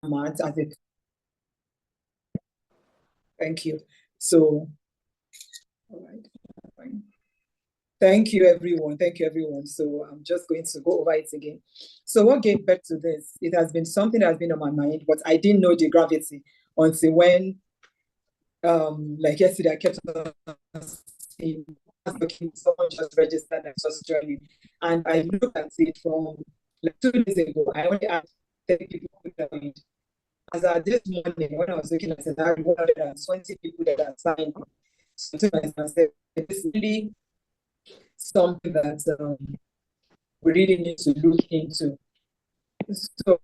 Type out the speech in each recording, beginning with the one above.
math as a. Thank you. So, all right. Fine. Thank you, everyone. Thank you, everyone. So I'm just going to go over it again. So what gave birth to this? It has been something that has been on my mind, but I didn't know the gravity until when, like yesterday, I kept on seeing someone just registered and just joining, and I looked at it from like 2 days ago. I only had 30 people that joined. As at this morning, when I was looking at it, I had 120 people that are signed. So to myself, it's really something that we really need to look into. So,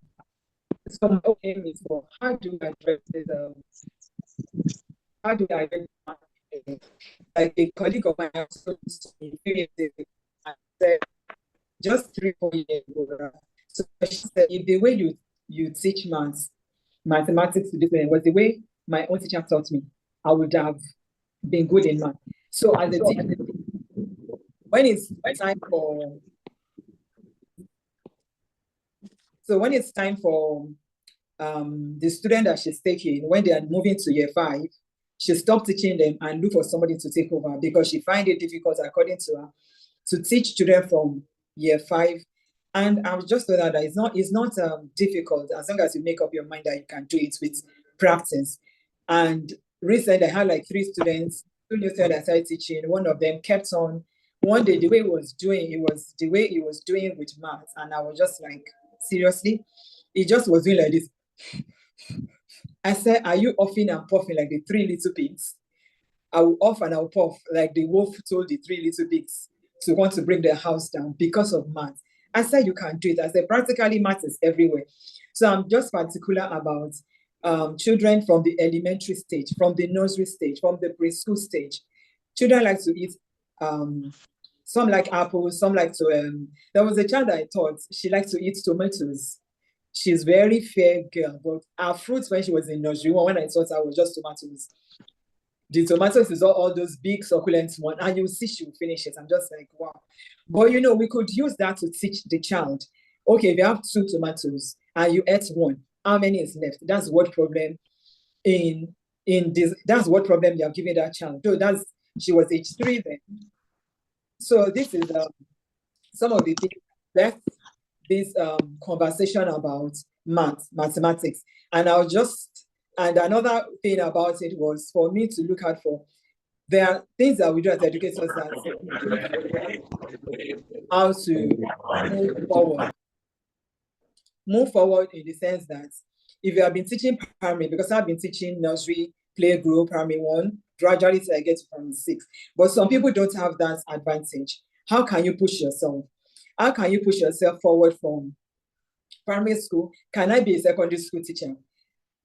my aim is for how do I address this? How do I identify? Like a colleague of mine said just 3 4 years ago. So she said, if the way you teach mathematics to different was the way my own teacher taught me, I would have been good in math. So as a teacher, when it's time for the student that she's taking, when they are moving to year 5, she stopped teaching them and look for somebody to take over because she find it difficult, according to her, to teach children from year 5. And I was just told that it's not difficult as long as you make up your mind that you can do it with practice. And recently I had like 3 students, 2 new students that started teaching. One of them kept on. One day the way he was doing, it was the way he was doing with math. And I was just like, seriously? He just was doing like this. I said, are you huffing and puffing like the 3 little pigs? I will off and I will puff like the wolf told the 3 little pigs to want to bring their house down because of math. I said, you can do it. I said, practically math is everywhere. So I'm just particular about children from the elementary stage, from the nursery stage, from the preschool stage. Children like to eat, some like apples, some like to, there was a child I taught, she liked to eat tomatoes. She's very fair girl, but her fruits when she was in nursery, when I taught her was just tomatoes. The tomatoes is all those big succulent ones, and you see she will finish it. I'm just like, wow. But we could use that to teach the child. Okay, if you have 2 tomatoes and you ate 1, how many is left? That's what problem in this. That's what problem you are giving that child. So she was age 3 then. So this is some of the things that this conversation about mathematics. And another thing about it was for me to look out for. There are things that we do as educators that how to move forward. Move forward in the sense that if you have been teaching primary, because I've been teaching nursery, playgroup, primary 1, gradually till I get to primary 6. But some people don't have that advantage. How can you push yourself? How can you push yourself forward from primary school? Can I be a secondary school teacher?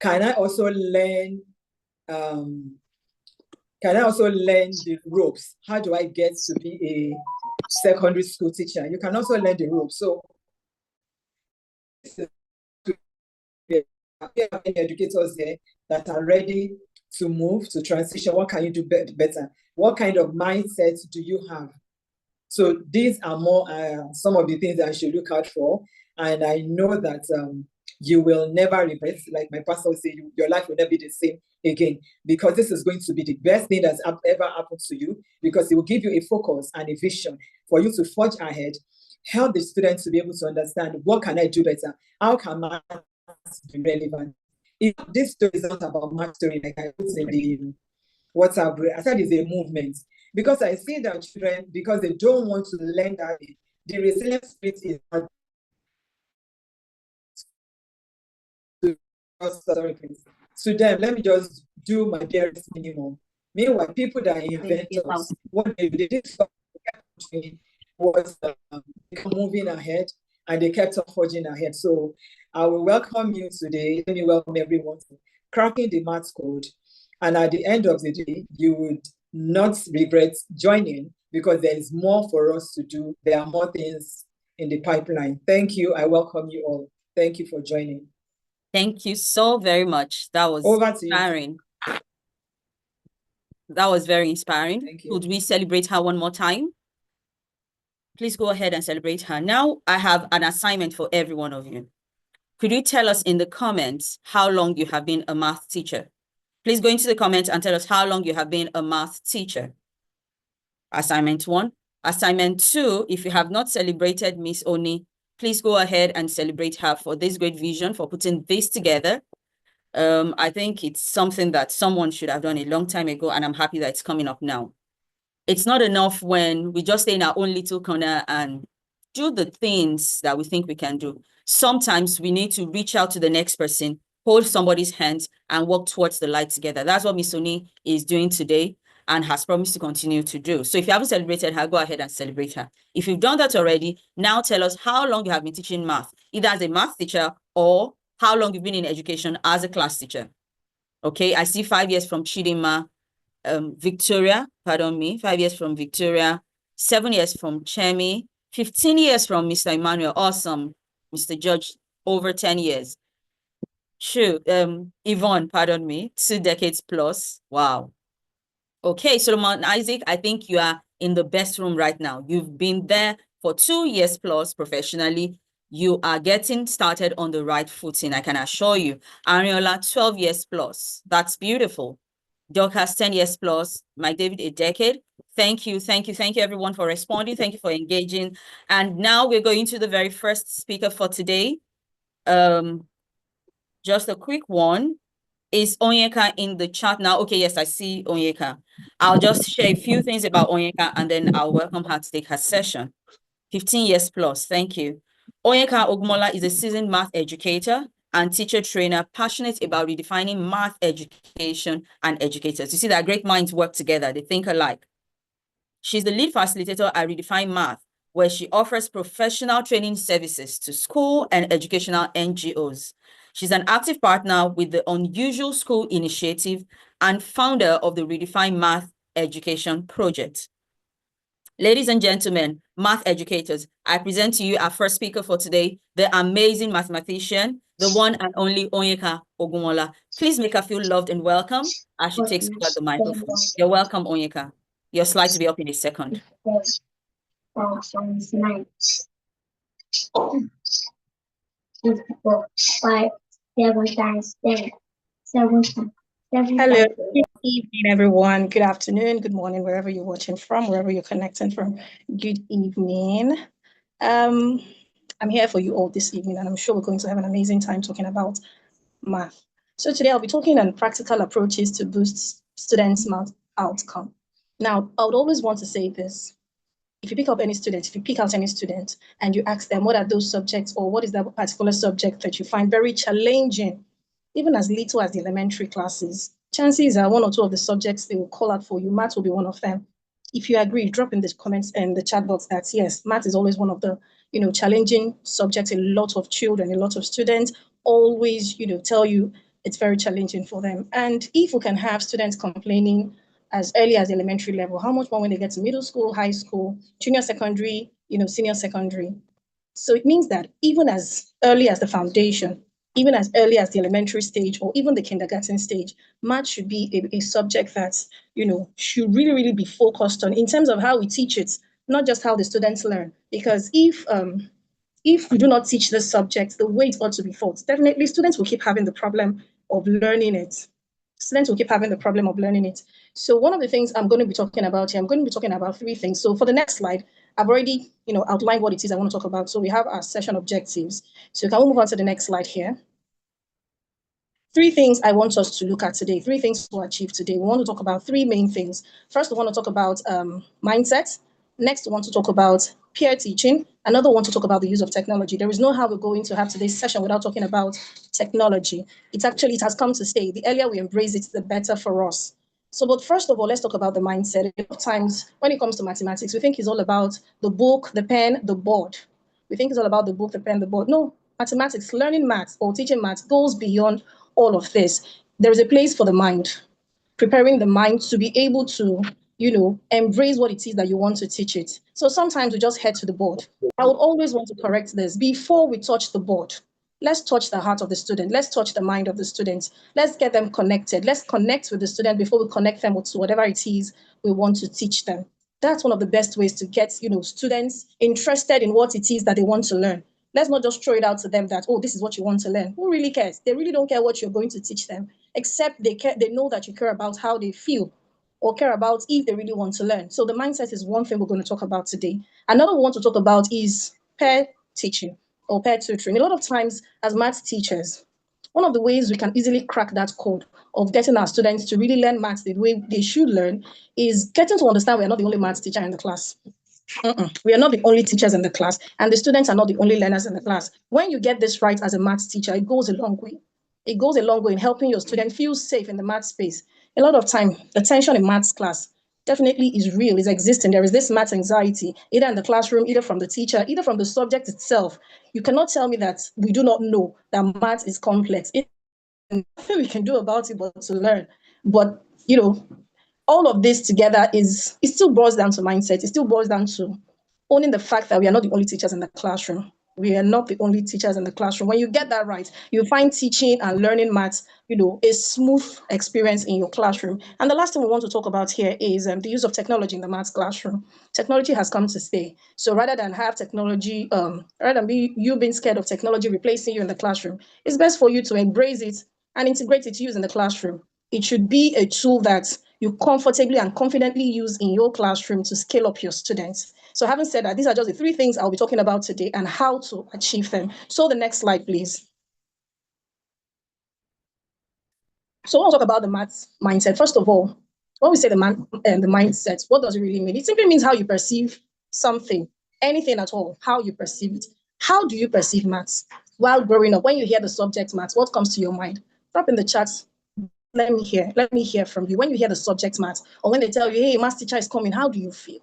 Can I also learn the ropes? How do I get to be a secondary school teacher? You can also learn the ropes. So we have any educators there that are ready to move, to transition. What can you do better? What kind of mindset do you have? So these are more some of the things that I should look out for. And I know that you will never regret, like my pastor would say, your life will never be the same again, because this is going to be the best thing that's ever happened to you, because it will give you a focus and a vision for you to forge ahead, help the students to be able to understand, what can I do better? How can math be relevant? If this story is not about math story, like I put in the WhatsApp, I said it's a movement, because I see that children, because they don't want to learn that the resilient spirit is not. To them, let me just do my barest minimum. Meanwhile, people that invent us, what they did was moving ahead, and they kept on forging ahead. So I will welcome you today. Let me welcome everyone to Cracking the Maths Code. And at the end of the day, you would not regret joining, because there is more for us to do. There are more things in the pipeline. Thank you. I welcome you all. Thank you for joining. Thank you so very much. That was inspiring. That was very inspiring. Thank you. Could we celebrate her one more time? Please go ahead and celebrate her. Now, I have an assignment for every one of you. Could you tell us in the comments how long you have been a math teacher? Please go into the comments and tell us how long you have been a math teacher. Assignment 1. Assignment 2, if you have not celebrated Miss Oni, please go ahead and celebrate her for this great vision, for putting this together. I think it's something that someone should have done a long time ago, and I'm happy that it's coming up now. It's not enough when we just stay in our own little corner and do the things that we think we can do. Sometimes we need to reach out to the next person, hold somebody's hands, and walk towards the light together. That's what Miss Oni is doing today and has promised to continue to do. So if you haven't celebrated her, go ahead and celebrate her. If you've done that already, now tell us how long you have been teaching math, either as a math teacher or how long you've been in education as a class teacher. Okay, I see 5 years from Chidima, Victoria, 5 years from Victoria, 7 years from Chemi, 15 years from Mr. Emmanuel, awesome. Mr. Judge, over 10 years. True, Yvonne, 2 decades plus, wow. Okay, Solomon Isaac, I think you are in the best room right now. You've been there for 2 years plus professionally. You are getting started on the right footing, I can assure you. Ariola, 12 years plus. That's beautiful. Dorcas, 10 years plus. Mike David, a decade. Thank you, thank you, thank you everyone for responding. Thank you for engaging. And now we're going to the very first speaker for today. Just a quick one. Is Onyeka in the chat now? Okay, yes, I see Onyeka. I'll just share a few things about Onyeka and then I'll welcome her to take her session. 15 years plus, thank you. Onyeka Ogmola is a seasoned math educator and teacher trainer passionate about redefining math education and educators. You see that great minds work together, they think alike. She's the lead facilitator at Redefine Math, where she offers professional training services to school and educational NGOs. She's an active partner with the Unusual School Initiative and founder of the Redefine Math Education Project. Ladies and gentlemen, math educators, I present to you our first speaker for today, the amazing mathematician, the one and only Onyeka Ogmola. Please make her feel loved and welcome as she takes over the microphone. You're welcome, Onyeka. Your slides will be up in a second. Hello, good evening, everyone. Good afternoon, good morning, wherever you're watching from, wherever you're connecting from. Good evening. I'm here for you all this evening, and I'm sure we're going to have an amazing time talking about math. So today I'll be talking on practical approaches to boost students' math outcome. Now, I would always want to say this. If you pick out any student and you ask them what are those subjects or what is that particular subject that you find very challenging, even as little as the elementary classes, chances are one or two of the subjects they will call out for you. Math will be one of them. If you agree, drop in the comments and the chat box that yes, math is always one of the challenging subjects. A lot of children, a lot of students always tell you it's very challenging for them. And if we can have students complaining as early as elementary level, how much more when they get to middle school, high school, junior secondary, senior secondary. So it means that even as early as the foundation, even as early as the elementary stage or even the kindergarten stage, math should be a subject that, should really, really be focused on in terms of how we teach it, not just how the students learn. Because if we do not teach this subject the way it ought to be taught, definitely students will keep having the problem of learning it. Students will keep having the problem of learning it. So one of the things I'm going to be talking about here, I'm going to be talking about 3 things. So for the next slide, I've already, outlined what it is I want to talk about. So we have our session objectives. So can we move on to the next slide here? 3 things I want us to look at today, 3 things to achieve today. We want to talk about 3 main things. First, we want to talk about mindset. Next, we want to talk about peer teaching. Another one to talk about the use of technology. There is no how we're going to have today's session without talking about technology. It has come to stay. The earlier we embrace it, the better for us. So, but first of all, let's talk about the mindset. A lot of times when it comes to mathematics, we think it's all about the book, the pen, the board. We think it's all about the book, the pen, the board. No, mathematics, learning maths or teaching maths goes beyond all of this. There is a place for the mind, preparing the mind to be able to, embrace what it is that you want to teach it. So sometimes we just head to the board. I would always want to correct this. Before we touch the board, let's touch the heart of the student. Let's touch the mind of the student. Let's get them connected. Let's connect with the student before we connect them to whatever it is we want to teach them. That's one of the best ways to get, students interested in what it is that they want to learn. Let's not just throw it out to them that, oh, this is what you want to learn. Who really cares? They really don't care what you're going to teach them, except they know that you care about how they feel or care about if they really want to learn. So the mindset is one thing we're going to talk about today. Another we want to talk about is pair teaching or pair tutoring. A lot of times as maths teachers, one of the ways we can easily crack that code of getting our students to really learn maths the way they should learn is getting to understand we are not the only maths teacher in the class. We are not the only teachers in the class, and the students are not the only learners in the class. When you get this right as a maths teacher, it goes a long way. It goes a long way in helping your student feel safe in the maths space. A lot of time, the tension in maths class definitely is real, is existing. There is this maths anxiety, either in the classroom, either from the teacher, either from the subject itself. You cannot tell me that we do not know that maths is complex. It's nothing we can do about it but to learn. But, all of this together it still boils down to mindset. It still boils down to owning the fact that we are not the only teachers in the classroom. We are not the only teachers in the classroom. When you get that right, you find teaching and learning maths, a smooth experience in your classroom. And the last thing we want to talk about here is the use of technology in the maths classroom. Technology has come to stay. So rather than have technology, rather than you being scared of technology replacing you in the classroom, it's best for you to embrace it and integrate it to use in the classroom. It should be a tool that you comfortably and confidently use in your classroom to scale up your students. So having said that, these are just the 3 things I'll be talking about today and how to achieve them. So the next slide, please. So I want to talk about the maths mindset. First of all, when we say the mindset, what does it really mean? It simply means how you perceive something, anything at all, how you perceive it. How do you perceive maths? While growing up, when you hear the subject maths, what comes to your mind? Drop in the chat. Let me hear from you. When you hear the subject maths, or when they tell you, hey, maths teacher is coming, how do you feel?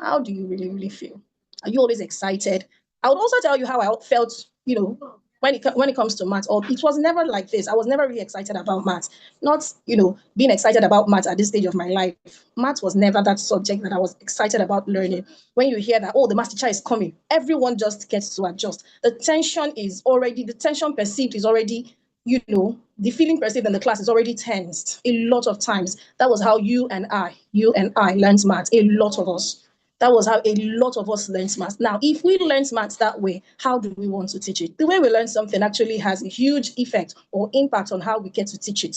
How do you really, really feel? Are you always excited? I would also tell you how I felt, when it comes to maths, or it was never like this. I was never really excited about maths. Not, being excited about maths at this stage of my life. Maths was never that subject that I was excited about learning. When you hear that, oh, the maths teacher is coming, everyone just gets to adjust. The tension perceived is already, the feeling perceived in the class is already tensed. A lot of times, that was how you and I learned maths. A lot of us. That was how a lot of us learned maths. Now, if we learned maths that way, how do we want to teach it? The way we learn something actually has a huge effect or impact on how we get to teach it.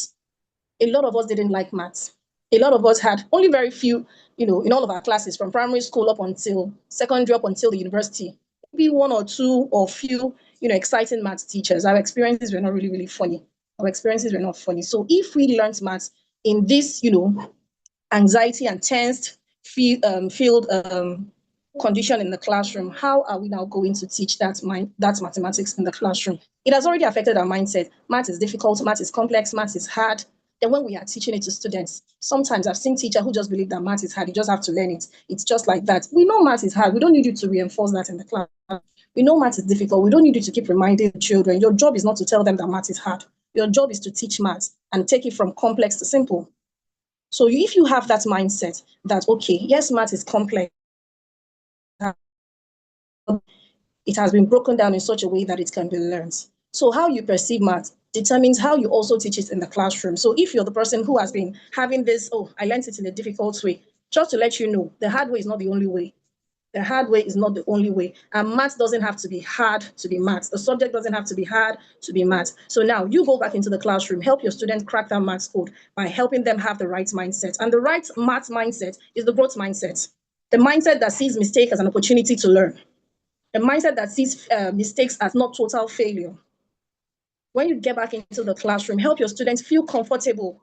A lot of us didn't like maths. A lot of us had only very few, in all of our classes from primary school up until secondary, up until the university, maybe 1 or 2 or few, exciting maths teachers. Our experiences were not really, really funny. Our experiences were not funny. So if we learned maths in this, anxiety and tensed field condition in the classroom, how are we now going to teach that mathematics in the classroom? It has already affected our mindset. Math is difficult, math is complex, math is hard. Then when we are teaching it to students, sometimes I've seen teachers who just believe that math is hard. You just have to learn it. It's just like that. We know math is hard. We don't need you to reinforce that in the class. We know math is difficult. We don't need you to keep reminding the children. Your job is not to tell them that math is hard. Your job is to teach math and take it from complex to simple. So if you have that mindset that, okay, yes, math is complex, it has been broken down in such a way that it can be learned. So how you perceive math determines how you also teach it in the classroom. So if you're the person who has been having this, oh, I learned it in a difficult way, just to let you know, the hard way is not the only way. The hard way is not the only way. And math doesn't have to be hard to be math. The subject doesn't have to be hard to be math. So now you go back into the classroom, help your students crack that math code by helping them have the right mindset. And the right math mindset is the growth mindset. The mindset that sees mistake as an opportunity to learn. The mindset that sees mistakes as not total failure. When you get back into the classroom, help your students feel comfortable.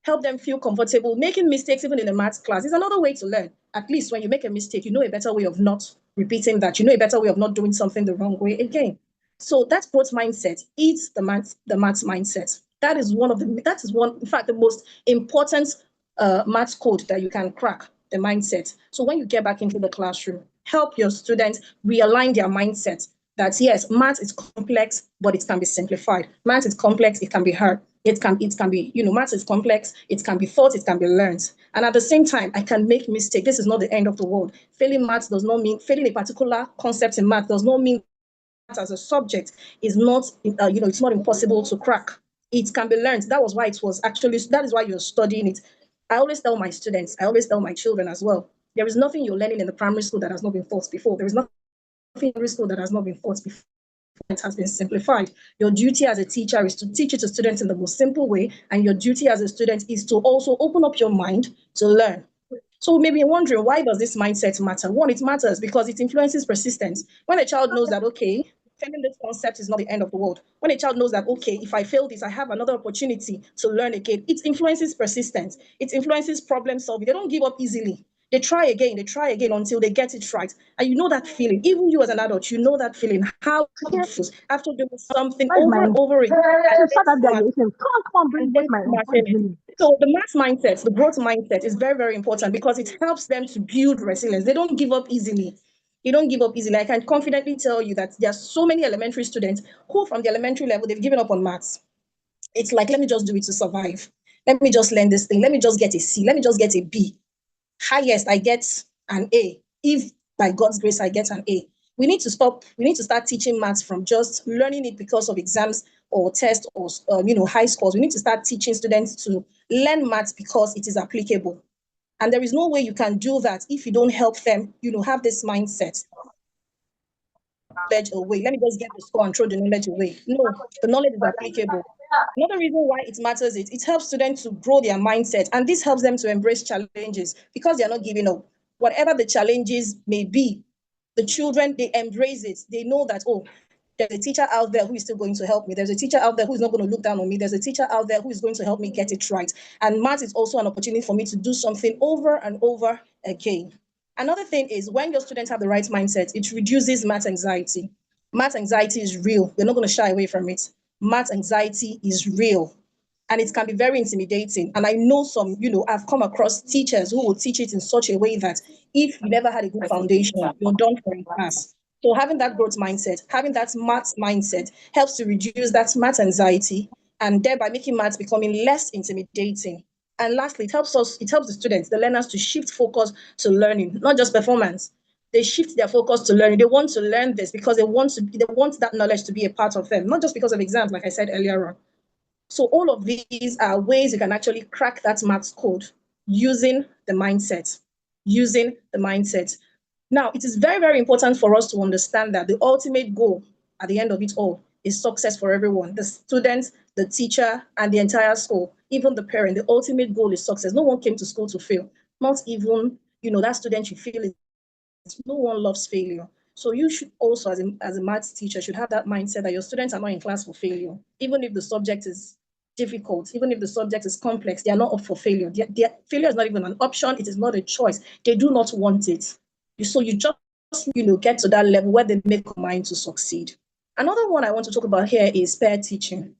Help them feel comfortable. Making mistakes, even in a maths class, is another way to learn. At least when you make a mistake, you know a better way of not repeating that. You know a better way of not doing something the wrong way again. So that growth mindset is the maths mindset. That is one, in fact, the most important maths code that you can crack, the mindset. So when you get back into the classroom, help your students realign their mindset that yes, math is complex, but it can be simplified. Math is complex, it can be hard. It can be, math is complex, it can be taught, it can be learned. And at the same time, I can make mistakes. This is not the end of the world. Failing math does not mean, failing a particular concept in math does not mean math as a subject is not, it's not impossible to crack. It can be learned. That is why you're studying it. I always tell my students, I always tell my children as well, there is nothing you're learning in the primary school that has not been taught before. There is nothing in school that has not been taught before. It has been simplified. Your duty as a teacher is to teach it to students in the most simple way, and your duty as a student is to also open up your mind to learn. So maybe you're wondering, why does this mindset matter? One, it matters because it influences persistence. When a child knows that, okay, failing this concept is not the end of the world. When a child knows that, okay, if I fail this, I have another opportunity to learn again, it influences persistence. It influences problem solving. They don't give up easily. They try again until they get it right. And you know that feeling. Even you as an adult, you know that feeling, how it feels after doing something over and over again. So the math mindset, the growth mindset is very, very important because it helps them to build resilience. They don't give up easily. You don't give up easily. I can confidently tell you that there are so many elementary students who from the elementary level, they've given up on maths. It's like, let me just do it to survive. Let me just learn this thing. Let me just get a C. Let me just get a B. Highest, I get an A. If by God's grace, I get an A. We need to start teaching maths from just learning it because of exams or tests or high scores. We need to start teaching students to learn maths because it is applicable. And there is no way you can do that if you don't help them, have this mindset. Knowledge away. Let me just get the score and throw the knowledge away. No, the knowledge is applicable. Another reason why it matters is it helps students to grow their mindset, and this helps them to embrace challenges because they are not giving up. Whatever the challenges may be, the children, they embrace it. They know that, oh, there's a teacher out there who is still going to help me. There's a teacher out there who is not going to look down on me. There's a teacher out there who is going to help me get it right. And math is also an opportunity for me to do something over and over again. Another thing is when your students have the right mindset, it reduces math anxiety. Math anxiety is real. We're not going to shy away from it. Math anxiety is real and it can be very intimidating. And I know some, I've come across teachers who will teach it in such a way that if you never had a good foundation, you're done for in class. So having that growth mindset, having that math mindset helps to reduce that math anxiety and thereby making math becoming less intimidating. And lastly, it helps the students, the learners, to shift focus to learning, not just performance. They shift their focus to learning. They want to learn this because they want that knowledge to be a part of them, not just because of exams, like I said earlier on. So all of these are ways you can actually crack that maths code using the mindset. Now, it is very, very important for us to understand that the ultimate goal at the end of it all is success for everyone, the student, the teacher, and the entire school, even the parent. The ultimate goal is success. No one came to school to fail. Not even, that student you feel it. No one loves failure. So you should also, as a maths teacher, should have that mindset that your students are not in class for failure. Even if the subject is difficult, even if the subject is complex, they are not up for failure. Failure is not even an option. It is not a choice. They do not want it. So you just, get to that level where they make a mind to succeed. Another one I want to talk about here is pair teaching.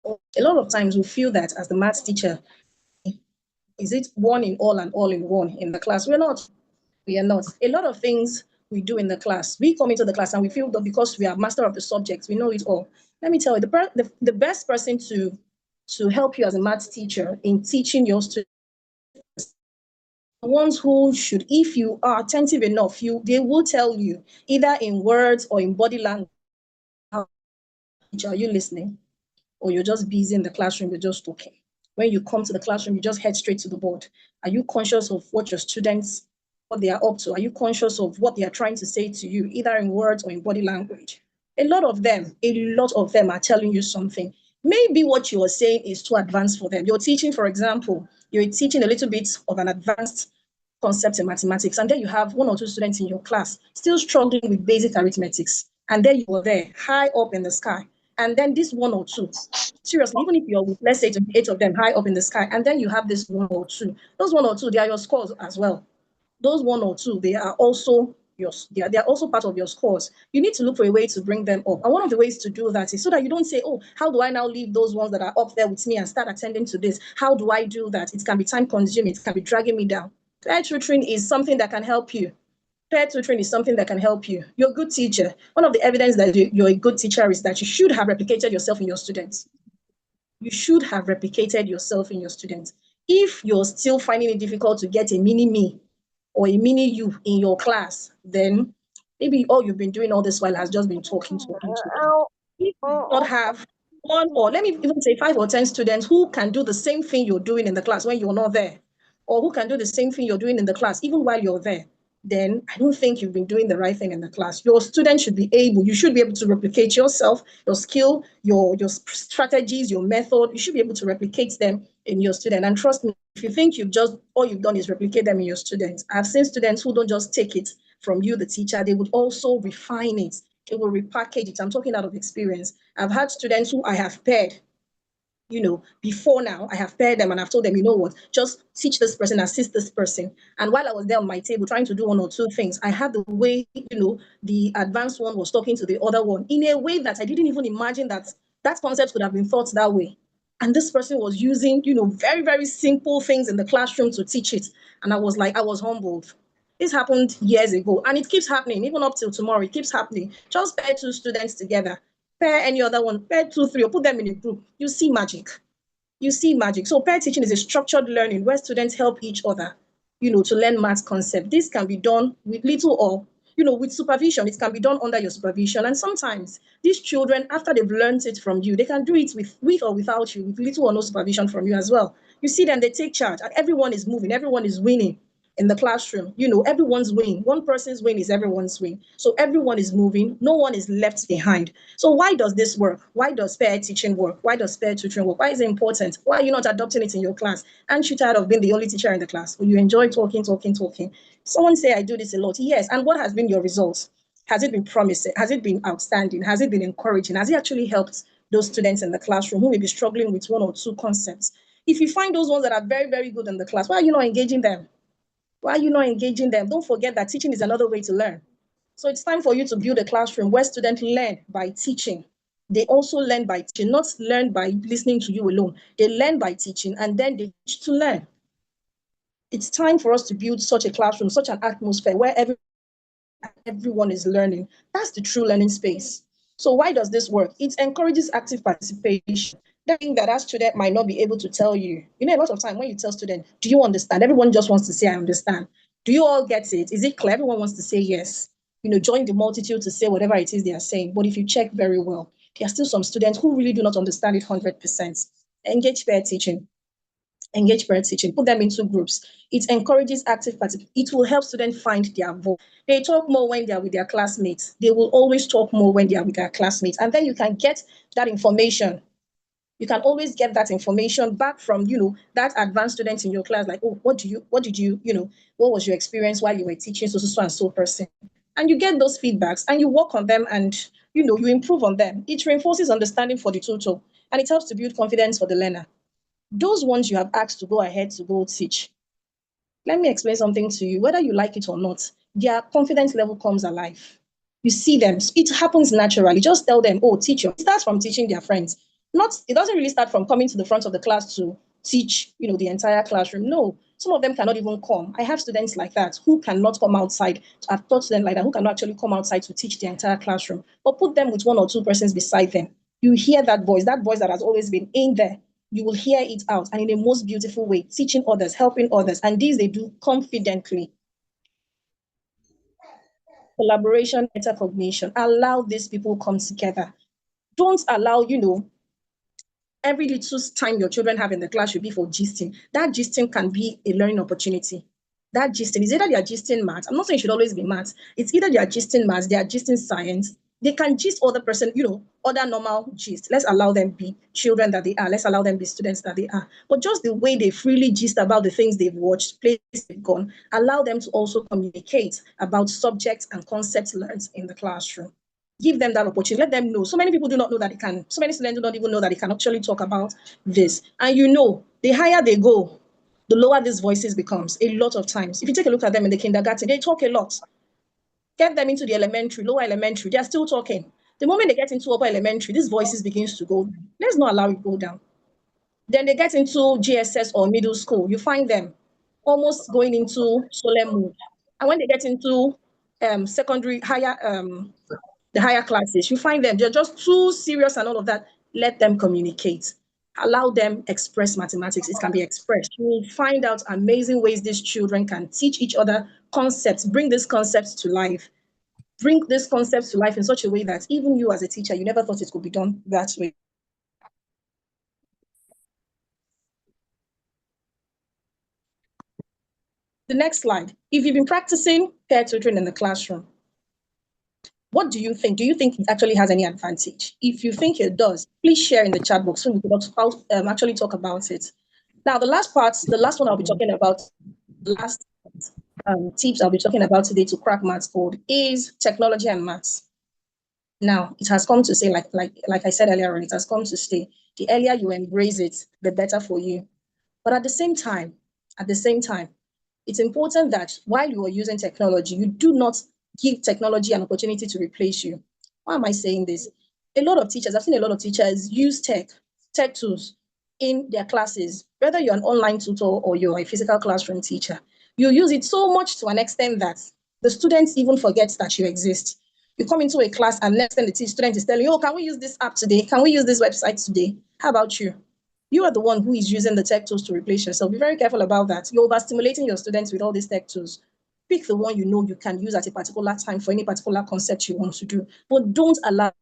A lot of times we feel that as the maths teacher, is it one in all and all in one in the class? We're not. We are not. A lot of things we do in the class, we come into the class and we feel that because we are master of the subject, we know it all. Let me tell you, the best person to help you as a maths teacher in teaching your students, the ones who should, if you are attentive enough, they will tell you either in words or in body language, are you listening? Or you're just busy in the classroom, you're just talking. When you come to the classroom, you just head straight to the board. Are you conscious of what your students, what they are up to? Are you conscious of what they are trying to say to you, either in words or in body language? A lot of them are telling you something. Maybe what you are saying is too advanced for them. You're teaching, for example, you're teaching a little bit of an advanced concept in mathematics, and then you have one or two students in your class still struggling with basic arithmetics. And then you are there, high up in the sky. And then this one or two, seriously, even if you're with, let's say, 8 of them high up in the sky, and then you have this one or two, those one or two, they are your scores as well. Those one or two, they are also they are also part of your scores. You need to look for a way to bring them up. And one of the ways to do that is so that you don't say, oh, how do I now leave those ones that are up there with me and start attending to this? How do I do that? It can be time consuming. It can be dragging me down. Pair tutoring is something that can help you. Pair tutoring is something that can help you. You're a good teacher. One of the evidence that you're a good teacher is that you should have replicated yourself in your students. You should have replicated yourself in your students. If you're still finding it difficult to get a mini me or a mini you in your class, then maybe all you've been doing all this while has just been talking. If you not have one, or let me even say 5 or 10 students who can do the same thing you're doing in the class when you're not there, or who can do the same thing you're doing in the class even while you're there, then I don't think you've been doing the right thing in the class. Your students should be able, you should be able to replicate yourself, your skill, your strategies, your method. You should be able to replicate them in your student. And trust me, if you think all you've done is replicate them in your students, I've seen students who don't just take it from you, the teacher, they would also refine it. They will repackage it. I'm talking out of experience. I've had students who I have paired, before now, I have paired them and I've told them, you know what, just teach this person, assist this person. And while I was there on my table trying to do one or two things, I had the way, the advanced one was talking to the other one in a way that I didn't even imagine that concept could have been thought that way. And this person was using, very, very simple things in the classroom to teach it. And I was humbled. This happened years ago and it keeps happening, even up till tomorrow, it keeps happening. Just pair two students together, pair any other one, pair 2, 3, or put them in a group. You see magic. You see magic. So pair teaching is a structured learning where students help each other, to learn math concept. This can be done with little or, with supervision. It can be done under your supervision. And sometimes these children, after they've learned it from you, they can do it with or without you, with little or no supervision from you as well. You see them, they take charge and everyone is moving, everyone is winning. In the classroom, everyone's winning. One person's win is everyone's win. So everyone is moving. No one is left behind. So why does this work? Why does pair teaching work? Why does pair tutoring work? Why is it important? Why are you not adopting it in your class? Aren't you tired of being the only teacher in the class? Or you enjoy talking? Someone say, I do this a lot. Yes. And what has been your results? Has it been promising? Has it been outstanding? Has it been encouraging? Has it actually helped those students in the classroom who may be struggling with one or two concepts? If you find those ones that are very, very good in the class, why are you not engaging them? Why are you not engaging them? Don't forget that teaching is another way to learn. So it's time for you to build a classroom where students learn by teaching. They also learn by teaching, not learn by listening to you alone. They learn by teaching and then they teach to learn. It's time for us to build such a classroom, such an atmosphere where everyone is learning. That's the true learning space. So why does this work? It encourages active participation. That thing that student might not be able to tell you. A lot of time when you tell students, do you understand? Everyone just wants to say, I understand. Do you all get it? Is it clear? Everyone wants to say yes. Join the multitude to say whatever it is they are saying. But if you check very well, there are still some students who really do not understand it 100%. Engage pair teaching. Put them into groups. It encourages active participation. It will help students find their voice. They talk more when they are with their classmates. They will always talk more when they are with their classmates. And then you can get that information. You can always get that information back from, that advanced student in your class, like, oh, what was your experience while you were teaching so and so person? And you get those feedbacks and you work on them and, you improve on them. It reinforces understanding for the tutor and it helps to build confidence for the learner. Those ones you have asked to go ahead to go teach, let me explain something to you. Whether you like it or not, their confidence level comes alive. You see them. It happens naturally. Just tell them, oh, teacher. It starts from teaching their friends. It doesn't really start from coming to the front of the class to teach, the entire classroom. No, some of them cannot even come. I have students like that who cannot come outside. I've taught students like that who cannot actually come outside to teach the entire classroom. But put them with one or two persons beside them. You hear that voice that has always been in there. You will hear it out and in a most beautiful way, teaching others, helping others. And these they do confidently. Collaboration, metacognition. Allow these people come together. Don't allow, every little time your children have in the class should be for gisting. That gisting can be a learning opportunity. That gisting is either they are gisting maths. I'm not saying it should always be maths. It's either they are gisting maths, they are gisting science. They can gist other person, other normal gist. Let's allow them be children that they are. Let's allow them be students that they are. But just the way they freely gist about the things they've watched, places they've gone, allow them to also communicate about subjects and concepts learned in the classroom. Give them that opportunity. Let them know. So many people do not know that they can. So many students do not even know that they can actually talk about this. And the higher they go, the lower these voices becomes a lot of times. If you take a look at them in the kindergarten, they talk a lot. Get them into the elementary, lower elementary, they're still talking. The moment they get into upper elementary, these voices begins to go down. Let's not allow it go down. Then they get into GSS or middle school. You find them almost going into solemn mood. And when they get into secondary, the higher classes, you find them, they're just too serious and all of that. Let them communicate. Allow them express mathematics. It can be expressed. You will find out amazing ways these children can teach each other concepts, bring these concepts to life. Bring these concepts to life in such a way that even you as a teacher, you never thought it could be done that way. The next slide. If you've been practicing pair tutoring in the classroom, what do you think? Do you think it actually has any advantage? If you think it does, please share in the chat box so we could actually talk about it. Now, the last one I'll be talking about, the last tips I'll be talking about today to crack maths code is technology and maths. Now, it has come to say, like I said earlier, it has come to stay. The earlier you embrace it, the better for you. But at the same time, it's important that while you are using technology, you do not give technology an opportunity to replace you. Why am I saying this? I've seen a lot of teachers use tech tools in their classes, whether you're an online tutor or you're a physical classroom teacher. You use it so much to an extent that the students even forget that you exist. You come into a class and next thing the student is telling you, oh, can we use this app today? Can we use this website today? How about you? You are the one who is using the tech tools to replace yourself. Be very careful about that. You're overstimulating your students with all these tech tools. Pick the one you know you can use at a particular time for any particular concept you want to do, but don't allow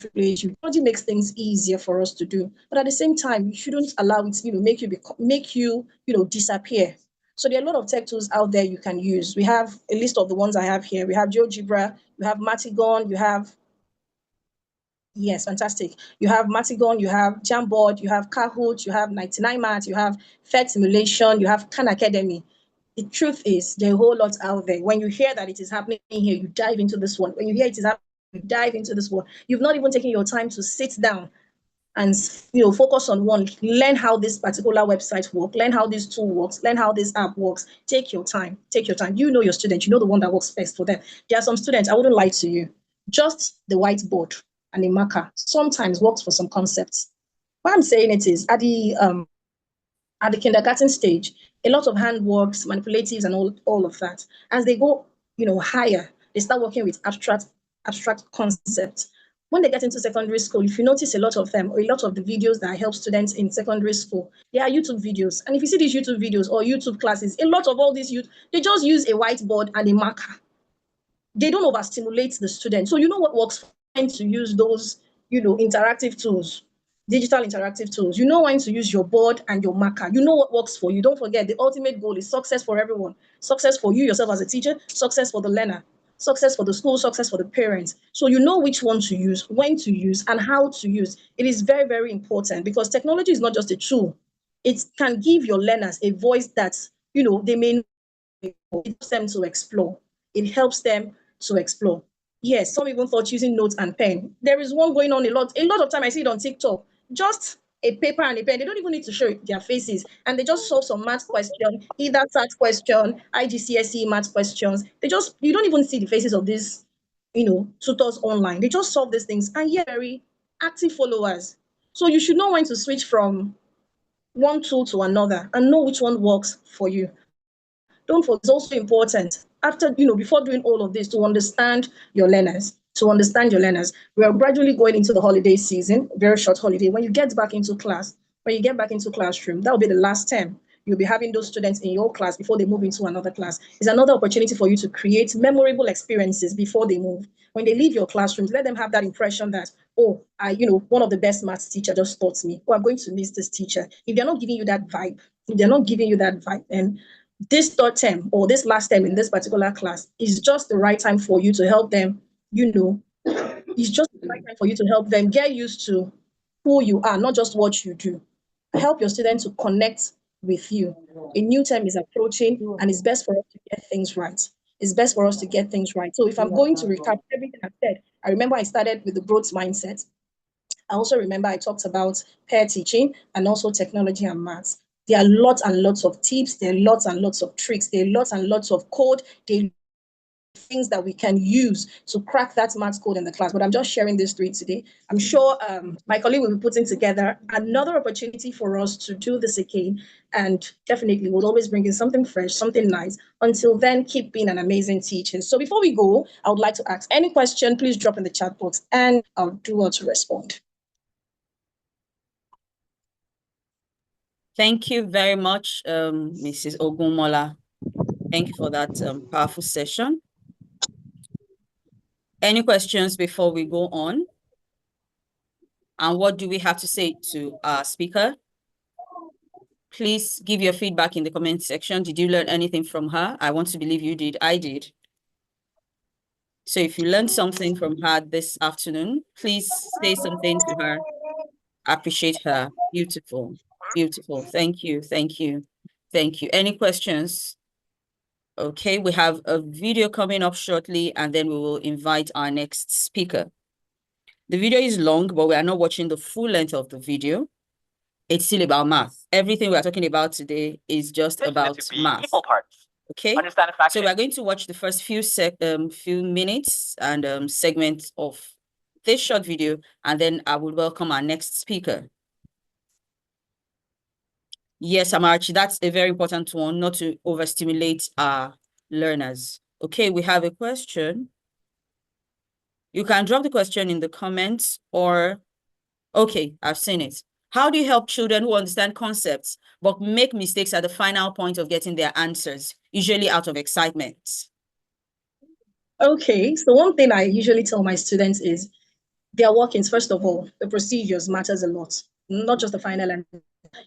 replace you. Technology makes things easier for us to do, but at the same time, you shouldn't allow it, make you disappear. So there are a lot of tech tools out there you can use. We have a list of the ones I have here. We have GeoGebra, you have Matigon, you have yes, fantastic. You have Matigon, you have Jamboard, you have Kahoot, you have 99 Math, you have Fed Simulation, you have Khan Academy. The truth is, there are a whole lot out there. When you hear that it is happening here, you dive into this one. When you hear it is happening, you dive into this one. You've not even taken your time to sit down and focus on one. Learn how this particular website works. Learn how this tool works. Learn how this app works. Take your time. Take your time. You know your student. You know the one that works best for them. There are some students, I wouldn't lie to you, just the whiteboard and a marker sometimes works for some concepts. What I'm saying it is at the kindergarten stage, a lot of handworks, manipulatives, and all of that. As they go, higher, they start working with abstract concepts. When they get into secondary school, if you notice a lot of them, or a lot of the videos that help students in secondary school, they are YouTube videos. And if you see these YouTube videos or YouTube classes, a lot of all these youth, they just use a whiteboard and a marker. They don't overstimulate the student. So you know what works fine to use those, interactive tools, digital interactive tools. You know when to use your board and your marker. You know what works for you. Don't forget, the ultimate goal is success for everyone. Success for you yourself as a teacher, success for the learner, success for the school, success for the parents. So you know which one to use, when to use, and how to use. It is very, very important because technology is not just a tool. It can give your learners a voice that, they may know. It helps them to explore. It helps them to explore. Yes, some even thought using notes and pen. There is one going on a lot. A lot of time I see it on TikTok. Just a paper and a pen. They don't even need to show their faces. And they just solve some math question, either SAT question, IGCSE math questions. You don't even see the faces of these, tutors online. They just solve these things. And yet, very active followers. So you should know when to switch from one tool to another and know which one works for you. Don't forget, it's also important after, before doing all of this to understand your learners. We are gradually going into the holiday season, very short holiday. When you get back into class, when you get back into classroom, that will be the last term. You'll be having those students in your class before they move into another class. It's another opportunity for you to create memorable experiences before they move. When they leave your classrooms, let them have that impression that, oh, one of the best maths teacher just taught me. Oh, I'm going to miss this teacher. If they're not giving you that vibe, and this third term or this last term in this particular class is just the right time for you to help them, it's just the right time for you to help them get used to who you are, not just what you do. Help your students to connect with you. A new term is approaching and it's best for us to get things right. So if I'm going to recap everything I've said, I remember I started with the growth mindset. I also remember I talked about pair teaching and also technology and maths. There are lots and lots of tips. There are lots and lots of tricks. There are lots and lots of code. There are things that we can use to crack that maths code in the class. But I'm just sharing this to you today. I'm sure my colleague will be putting together another opportunity for us to do this again. And definitely we'll always bring in something fresh, something nice. Until then, keep being an amazing teacher. So before we go, I would like to ask any question, please drop in the chat box and I'll do well to respond. Thank you very much, Mrs. Ogunmola. Thank you for that powerful session. Any questions before we go on? And what do we have to say to our speaker? Please give your feedback in the comment section. Did you learn anything from her? I want to believe you did. I did. So if you learned something from her this afternoon, please say something to her. Appreciate her. Beautiful. Beautiful. Thank you. Thank you. Thank you. Any questions? Okay, we have a video coming up shortly, and then we will invite our next speaker. The video is long, but we are not watching the full length of the video. It's still about math. Everything we are talking about today is just about math. Okay, so we're going to watch the first few minutes and segments of this short video, and then I will welcome our next speaker. Yes, Amarchi, that's a very important one, not to overstimulate our learners. Okay, we have a question. You can drop the question in the comments or, okay, I've seen it. How do you help children who understand concepts but make mistakes at the final point of getting their answers, usually out of excitement? Okay, so one thing I usually tell my students is their workings, first of all, the procedures matters a lot, not just the final answer.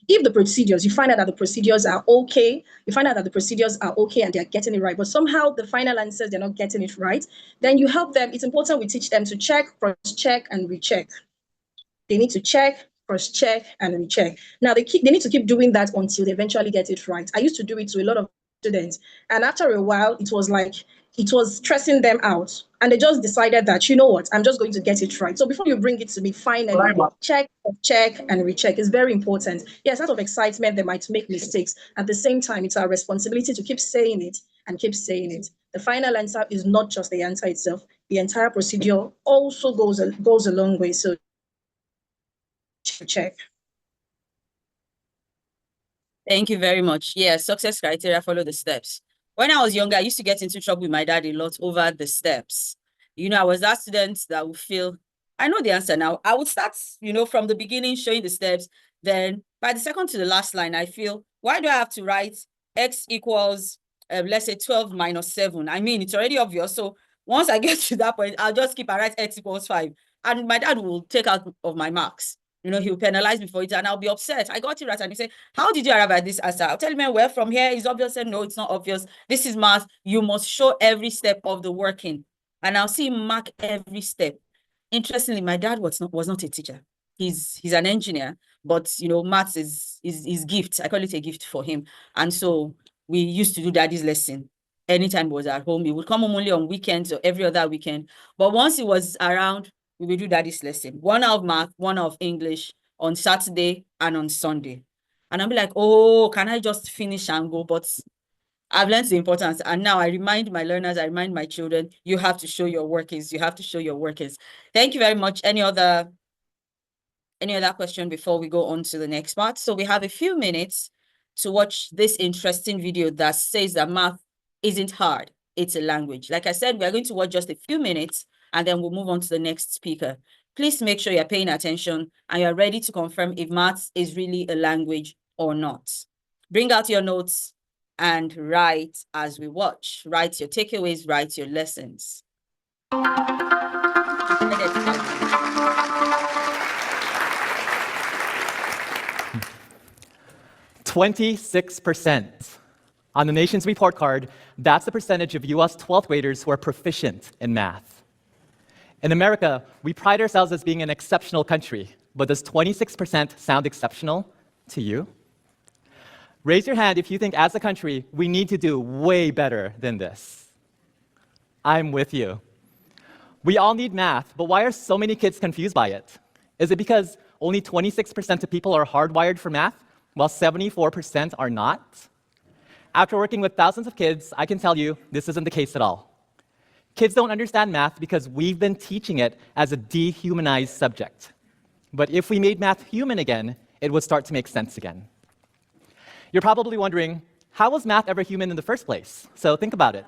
If the procedures, you find out that the procedures are okay, and they're getting it right, but somehow the final answers, they're not getting it right, then you help them. It's important we teach them to check, cross-check, and recheck. They need to check, cross-check, and recheck. Now, they need to keep doing that until they eventually get it right. I used to do it to a lot of students, and after a while, it was stressing them out, and they just decided that, you know what, I'm just going to get it right. So before you bring it to me, finally, check, and recheck is very important. Yes, out of excitement, they might make mistakes. At the same time, it's our responsibility to keep saying it and keep saying it. The final answer is not just the answer itself. The entire procedure also goes a long way. So check. Thank you very much. Yeah, success criteria, follow the steps. When I was younger, I used to get into trouble with my dad a lot over the steps. You know, I was that student that would feel, I know the answer now. I would start, from the beginning, showing the steps. Then by the second to the last line, I feel, why do I have to write x equals, let's say 12 minus 7? I mean, it's already obvious. So once I get to that point, I'll just keep and write x equals 5. And my dad will take out of my marks. He'll penalize me for it, and I'll be upset. I got it right. And he say, how did you arrive at this answer? I'll tell him, well, from here it's obvious. And no, it's not obvious. This is math. You must show every step of the working. And I'll see him mark every step. Interestingly, my dad was not a teacher. He's an engineer, but maths is gift. I call it a gift for him. And so we used to do daddy's lesson. Anytime he was at home, he would come home only on weekends or every other weekend. But once he was around, we will do daddy's lesson. 1 hour of math, 1 hour of English on Saturday and on Sunday. And I'll be like, oh, can I just finish and go? But I've learned the importance. And now I remind my learners, I remind my children, you have to show your workings. You have to show your workings. Thank you very much. Any other question before we go on to the next part? So we have a few minutes to watch this interesting video that says that math isn't hard. It's a language. Like I said, we're going to watch just a few minutes, and then we'll move on to the next speaker. Please make sure you're paying attention and you're ready to confirm if maths is really a language or not. Bring out your notes and write as we watch. Write your takeaways, write your lessons. 26%. On the nation's report card, that's the percentage of US 12th graders who are proficient in math. In America, we pride ourselves as being an exceptional country, but does 26% sound exceptional to you? Raise your hand if you think as a country, we need to do way better than this. I'm with you. We all need math, but why are so many kids confused by it? Is it because only 26% of people are hardwired for math, while 74% are not? After working with thousands of kids, I can tell you this isn't the case at all. Kids don't understand math because we've been teaching it as a dehumanized subject. But if we made math human again, it would start to make sense again. You're probably wondering, how was math ever human in the first place? So think about it.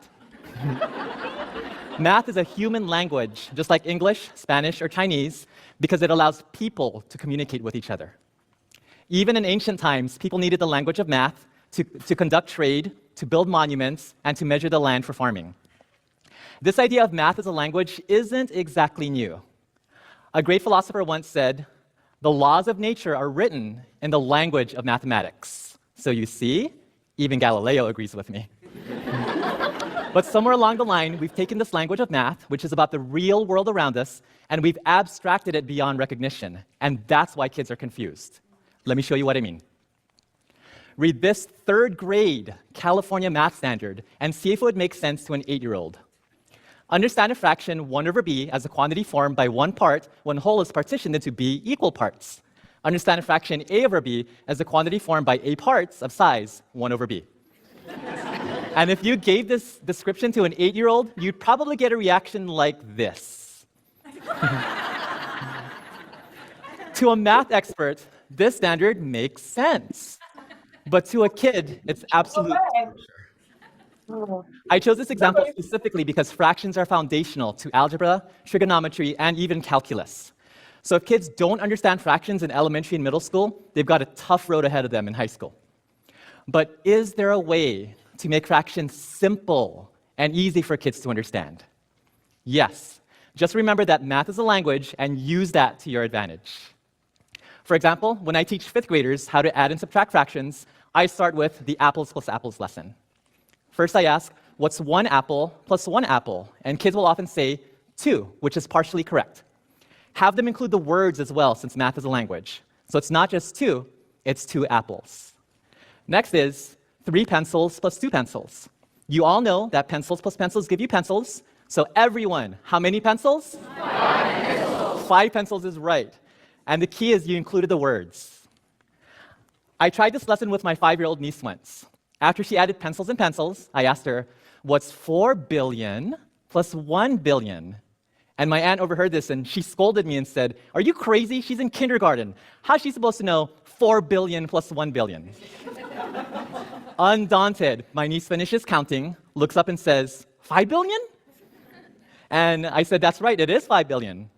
Math is a human language, just like English, Spanish, or Chinese, because it allows people to communicate with each other. Even in ancient times, people needed the language of math to conduct trade, to build monuments, and to measure the land for farming. This idea of math as a language isn't exactly new. A great philosopher once said, "The laws of nature are written in the language of mathematics." So you see, even Galileo agrees with me. But somewhere along the line, we've taken this language of math, which is about the real world around us, and we've abstracted it beyond recognition. And that's why kids are confused. Let me show you what I mean. Read this third grade California math standard and see if it would make sense to an 8-year-old. Understand a fraction 1 over b as a quantity formed by one part when whole is partitioned into b equal parts. Understand a fraction a over b as a quantity formed by a parts of size 1 over b. And if you gave this description to an 8-year-old, you'd probably get a reaction like this. To a math expert, this standard makes sense. But to a kid, it's absolute torture. I chose this example specifically because fractions are foundational to algebra, trigonometry, and even calculus. So if kids don't understand fractions in elementary and middle school, they've got a tough road ahead of them in high school. But is there a way to make fractions simple and easy for kids to understand? Yes. Just remember that math is a language and use that to your advantage. For example, when I teach 5th graders how to add and subtract fractions, I start with the apples plus apples lesson. First, I ask, what's 1 apple plus 1 apple? And kids will often say 2, which is partially correct. Have them include the words as well, since math is a language. So it's not just 2, it's 2 apples. Next is 3 pencils plus 2 pencils. You all know that pencils plus pencils give you pencils. So everyone, how many pencils? 5 pencils. 5 pencils is right. And the key is you included the words. I tried this lesson with my 5-year-old niece once. After she added pencils and pencils, I asked her, what's 4 billion plus 1 billion? And my aunt overheard this and she scolded me and said, are you crazy? She's in kindergarten. How's she supposed to know 4 billion plus 1 billion? Undaunted, my niece finishes counting, looks up and says, 5 billion? And I said, that's right, it is 5 billion.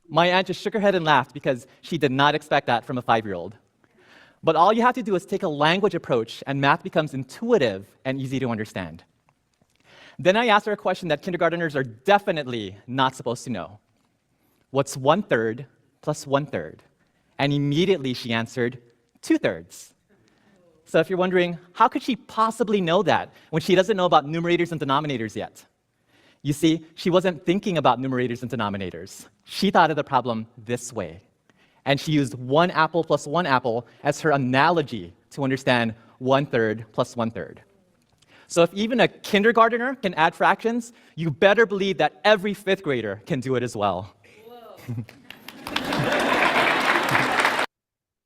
My aunt just shook her head and laughed because she did not expect that from a 5-year-old. But all you have to do is take a language approach, and math becomes intuitive and easy to understand. Then I asked her a question that kindergarteners are definitely not supposed to know. What's 1/3 plus 1/3? And immediately she answered 2/3. So if you're wondering, how could she possibly know that when she doesn't know about numerators and denominators yet? You see, she wasn't thinking about numerators and denominators. She thought of the problem this way. And she used 1 apple plus 1 apple as her analogy to understand 1/3 plus 1/3. So if even a kindergartner can add fractions, you better believe that every 5th grader can do it as well.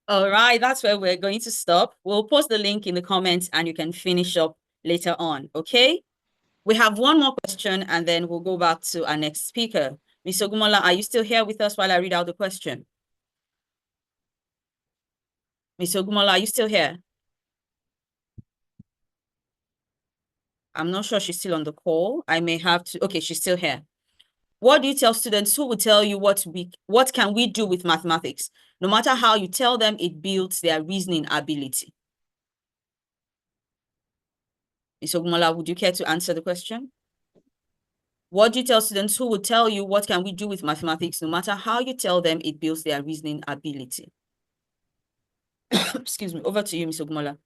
All right, that's where we're going to stop. We'll post the link in the comments and you can finish up later on, okay? We have one more question and then we'll go back to our next speaker. Ms. Ogumola, are you still here with us while I read out the question? Ms. Ogumola, are you still here? I'm not sure she's still on the call. I may have to, okay, she's still here. What do you tell students who will tell you what can we do with mathematics? No matter how you tell them, it builds their reasoning ability. Ms. Ogumola, would you care to answer the question? What do you tell students who will tell you what can we do with mathematics? No matter how you tell them, it builds their reasoning ability. Excuse me, over to you, Ms. Ogumola.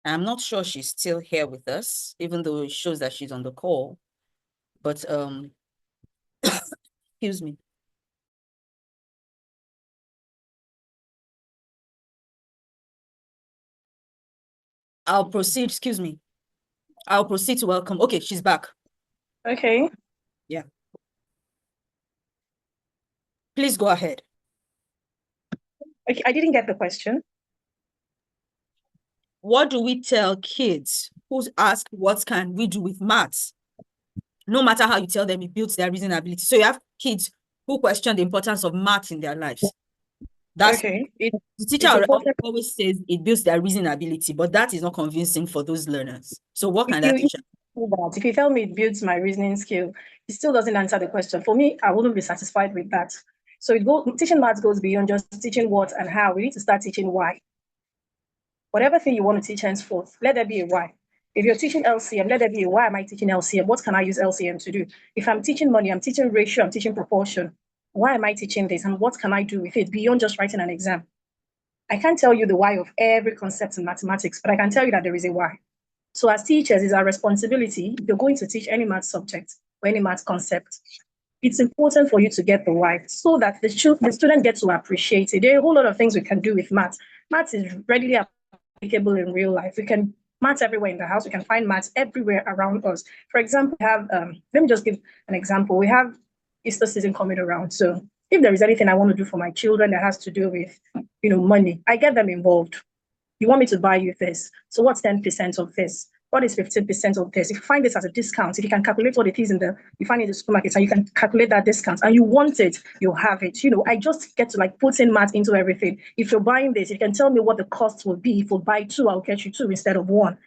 I'm not sure she's still here with us, even though it shows that she's on the call. But excuse me. I'll proceed, excuse me. I'll proceed to welcome. Okay, she's back. Okay. Yeah. Please go ahead. Okay, I didn't get the question. What do we tell kids who ask, what can we do with maths? No matter how you tell them, it builds their reasoning ability. So you have kids who question the importance of math in their lives. That's okay. The teacher always says it builds their reasoning ability, but that is not convincing for those learners. So what can that teacher? If you tell me it builds my reasoning skill, it still doesn't answer the question. For me, I wouldn't be satisfied with that. So teaching maths goes beyond just teaching what and how. We need to start teaching why. Whatever thing you want to teach henceforth, let there be a why. If you're teaching LCM, let there be, why am I teaching LCM? What can I use LCM to do? If I'm teaching money, I'm teaching ratio, I'm teaching proportion. Why am I teaching this? And what can I do with it beyond just writing an exam? I can't tell you the why of every concept in mathematics, but I can tell you that there is a why. So as teachers, it's our responsibility, if you're going to teach any math subject or any math concept, it's important for you to get the why so that the student gets to appreciate it. There are a whole lot of things we can do with math. Math is readily applicable in real life. We can math everywhere in the house. We can find math everywhere around us. For example, we have, let me just give an example. We have Easter season coming around. So if there is anything I want to do for my children that has to do with, money, I get them involved. You want me to buy you this. So what's 10% of this? What is 15% of this? If you find this as a discount, if you can calculate what it is you find it in the supermarket and you can calculate that discount and you want it, you'll have it. I just get to put in math into everything. If you're buying this, you can tell me what the cost will be. If you buy 2, I'll get you 2 instead of 1.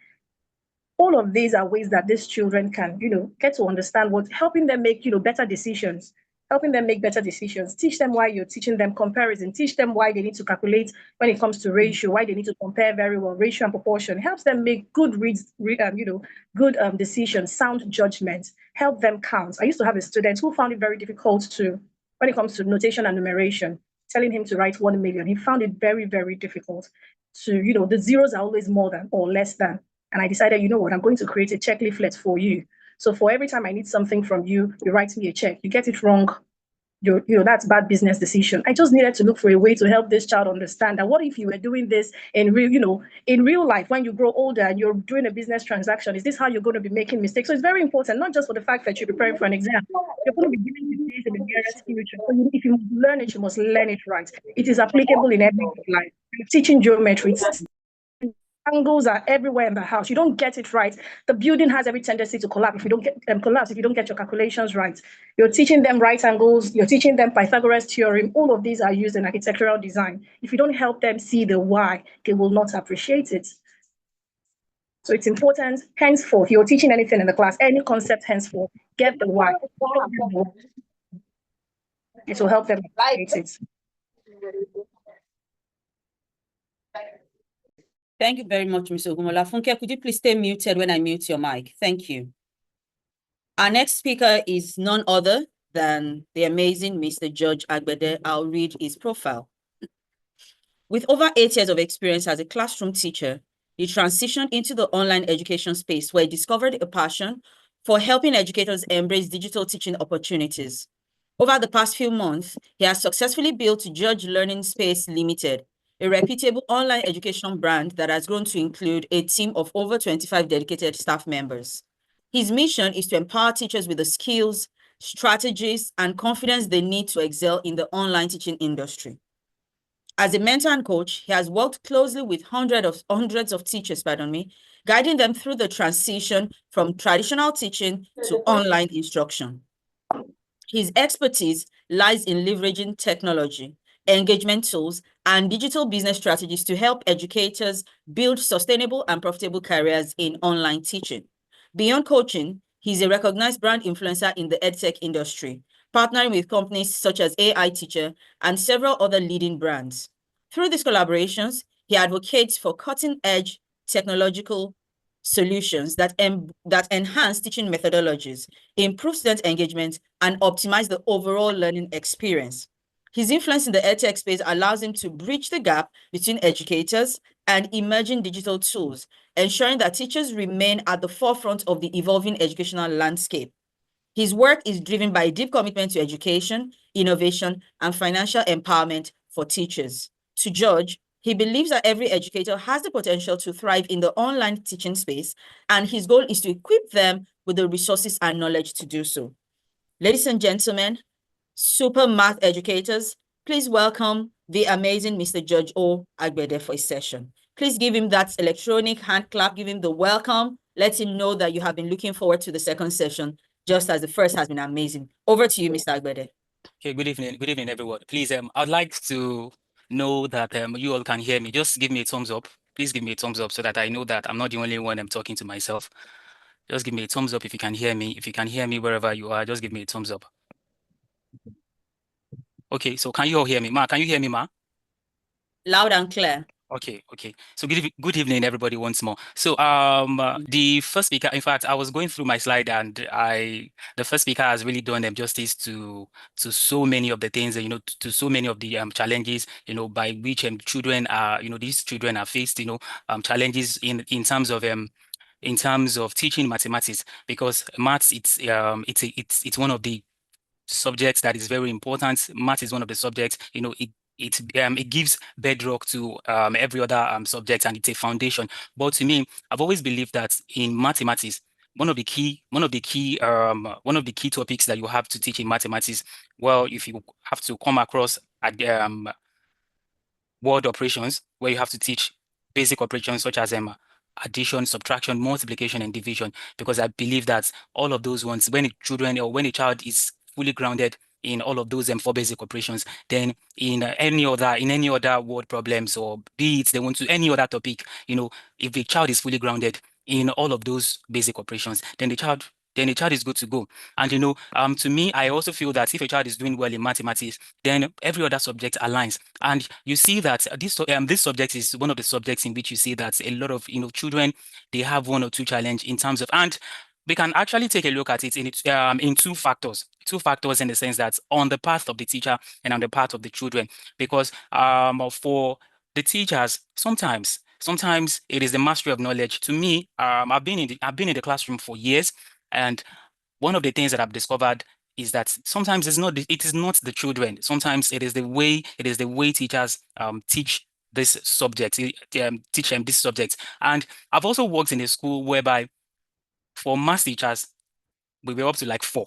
All of these are ways that these children can, get to understand helping them make, better decisions. Helping them make better decisions. Teach them why you're teaching them comparison. Teach them why they need to calculate when it comes to ratio, why they need to compare very well, ratio and proportion. Helps them make good good decisions, sound judgment. Help them count. I used to have a student who found it very difficult when it comes to notation and numeration, telling him to write 1 million. He found it very, very difficult to, the zeros are always more than or less than. And I decided, what, I'm going to create a check leaflet for you. So for every time I need something from you, you write me a check. You get it wrong, that's bad business decision. I just needed to look for a way to help this child understand that what if you were doing this in real life when you grow older and you're doing a business transaction? Is this how you're going to be making mistakes? So it's very important, not just for the fact that you're preparing for an exam. You're going to be dealing with this in the nearest future. So if you learn it, you must learn it right. It is applicable in every life. You're teaching geometry. Angles are everywhere in the house. You don't get it right, the building has every tendency to collapse if you don't get your calculations right. You're teaching them right angles, you're teaching them Pythagoras theorem. All of these are used in architectural design. If you don't help them see the why, they will not appreciate it. So it's important, henceforth, you're teaching anything in the class, any concept henceforth, get the why. It will help them appreciate it. Thank you very much, Ms. Ogumola. Funke, could you please stay muted when I mute your mic? Thank you. Our next speaker is none other than the amazing Mr. George Agbede. I'll read his profile. With over 8 years of experience as a classroom teacher, he transitioned into the online education space where he discovered a passion for helping educators embrace digital teaching opportunities. Over the past few months, he has successfully built George Learning Space Limited, a reputable online education brand that has grown to include a team of over 25 dedicated staff members. His mission is to empower teachers with the skills, strategies, and confidence they need to excel in the online teaching industry. As a mentor and coach, he has worked closely with hundreds of teachers, guiding them through the transition from traditional teaching to online instruction. His expertise lies in leveraging technology, engagement tools, and digital business strategies to help educators build sustainable and profitable careers in online teaching. Beyond coaching, he's a recognized brand influencer in the edtech industry, partnering with companies such as AI Teacher and several other leading brands. Through these collaborations, he advocates for cutting-edge technological solutions that enhance teaching methodologies, improve student engagement, and optimize the overall learning experience. His influence in the edtech space allows him to bridge the gap between educators and emerging digital tools, ensuring that teachers remain at the forefront of the evolving educational landscape. His work is driven by a deep commitment to education, innovation, and financial empowerment for teachers. To George, he believes that every educator has the potential to thrive in the online teaching space, and his goal is to equip them with the resources and knowledge to do so. Ladies and gentlemen, super math educators, please welcome the amazing Mr. George O. Agbede for his session. Please give him that electronic hand clap, give him the welcome. Let him know that you have been looking forward to the second session, just as the first has been amazing. Over to you, Mr. Agbede. Okay, good evening, everyone. Please, I'd like to know that you all can hear me. Just give me a thumbs up. Please give me a thumbs up so that I know that I'm not the only one talking to myself. Just give me a thumbs up if you can hear me. If you can hear me wherever you are, just give me a thumbs up. Okay, so can you all hear me? Ma, can you hear me, Ma? Loud and clear. Okay. So good evening, everybody, once more. So the first speaker, in fact, I was going through my slide, and the first speaker has really done them justice to so many of the things, to so many of the challenges, by which children are, these children are faced, challenges in terms of teaching mathematics, because maths, it's one of the subjects that is very important. Math is one of the subjects, it gives bedrock to every other subject, and it's a foundation. But to me, I've always believed that in mathematics, one of the key topics that you have to teach in mathematics, well, if you have to come across at word operations, where you have to teach basic operations such as addition, subtraction, multiplication, and division, because I believe that all of those ones, when a child is fully grounded in all of those four basic operations, then in any other word problems, or be it they want to any other topic, if the child is fully grounded in all of those basic operations, then the child is good to go. And to me, I also feel that if a child is doing well in mathematics, then every other subject aligns. And you see that this subject is one of the subjects in which you see that a lot of children, they have one or two challenge in terms of, and we can actually take a look at it in two factors. Two factors, in the sense that on the part of the teacher and on the part of the children, because for the teachers, sometimes it is the mastery of knowledge. To me, I've been in the classroom for years, and one of the things that I've discovered is that sometimes it is not the children. Sometimes it is the way teachers teach this subject, teach them this subject. And I've also worked in a school whereby for math teachers, we were up to like 4.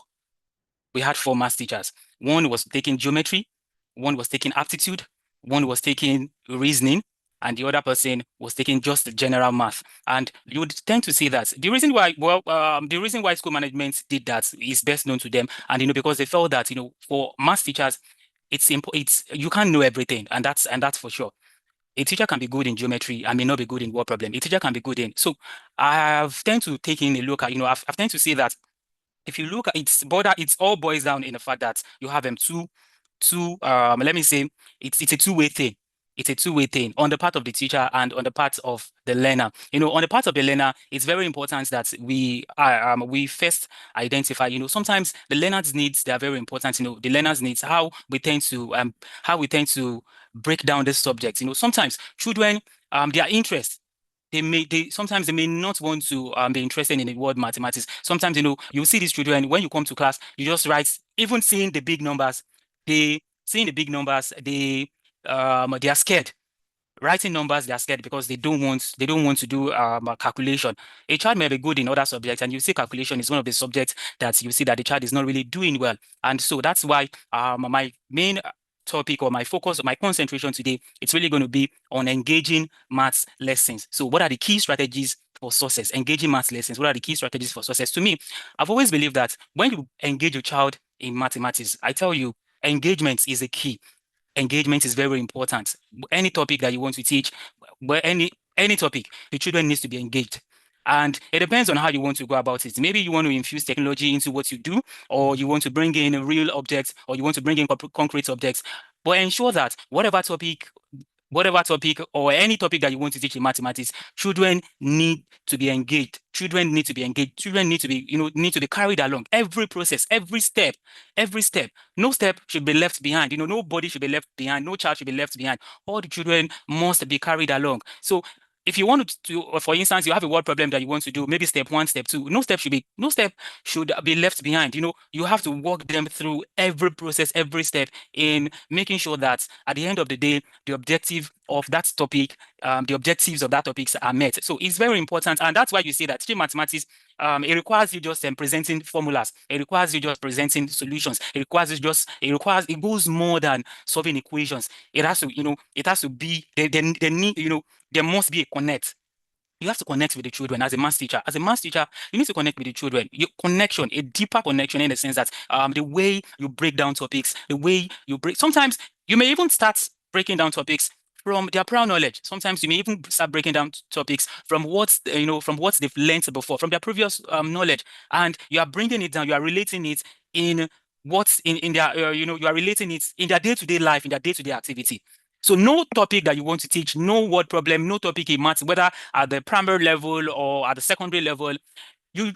We had 4 math teachers. One was taking geometry, one was taking aptitude, one was taking reasoning, and the other person was taking just general math. And you would tend to see that the reason why school management did that is best known to them, and because they felt that for math teachers, it's you can't know everything, and that's for sure. A teacher can be good in geometry and may not be good in word problem. A teacher can be good in. So I've tend to take in a look at, I've tend to see that if you look at it all boils down in the fact that you have them let me say it's a two-way thing. It's a two-way thing on the part of the teacher and on the part of the learner. On the part of the learner, it's very important that we first identify, sometimes the learner's needs, they are very important. The learner's needs, how we tend to break down this subject. Sometimes children, their interest, sometimes they may not want to be interested in the word mathematics. Sometimes, you see these children, when you come to class, you just write, even seeing the big numbers, they are scared. Writing numbers, they are scared because they don't want to do a calculation. A child may be good in other subjects, and you see calculation is one of the subjects that you see that the child is not really doing well. And so that's why my main topic, or my focus, or my concentration today, it's really going to be on engaging maths lessons. So what are the key strategies for success? Engaging maths lessons. What are the key strategies for success? To me, I've always believed that when you engage your child in mathematics, I tell you, engagement is a key. Engagement is very important. Any topic that you want to teach, any topic, the children needs to be engaged. And it depends on how you want to go about it. Maybe you want to infuse technology into what you do, or you want to bring in a real object, or you want to bring in concrete objects. But ensure that whatever topic or any topic that you want to teach in mathematics, children need to be engaged. Children need to be engaged. Children need to be carried along. Every process, every step. No step should be left behind. Nobody should be left behind. No child should be left behind. All the children must be carried along. So if you want to, for instance, you have a word problem that you want to do, maybe step 1, step 2, no step should be left behind. You have to walk them through every process, every step, in making sure that at the end of the day, the objective of that topic, the objectives of that topics are met. So it's very important, and that's why you see that teaching mathematics, it requires you just presenting formulas. It requires you just presenting solutions. It goes more than solving equations. It has to be, there must be a connect. You have to connect with the children as a math teacher. As a math teacher, you need to connect with the children. Your connection, a deeper connection, in the sense that the way you break down topics, sometimes you may even start breaking down topics from their prior knowledge. Sometimes you may even start breaking down topics from what they've learned before, from their previous knowledge, and you are bringing it down. You are relating it in what's in their you are relating it in their day-to-day life, in their day-to-day activity. So no topic that you want to teach, no word problem, no topic in maths, whether at the primary level or at the secondary level, you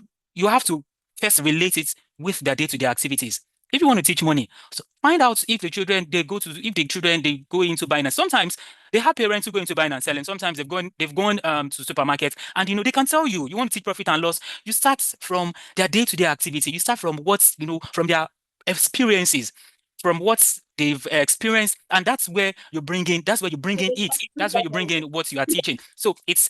have to first relate it with their day-to-day activities. If you want to teach money, so find out if the children they go into buying, and sometimes they have parents who go into buying and selling. Sometimes they've gone to supermarkets, and they can tell you want to teach profit and loss. You start from their day-to-day activity. You start from what's from their experiences, from what they've experienced, and that's where you bring in it. That's where you bring in what you are teaching. So it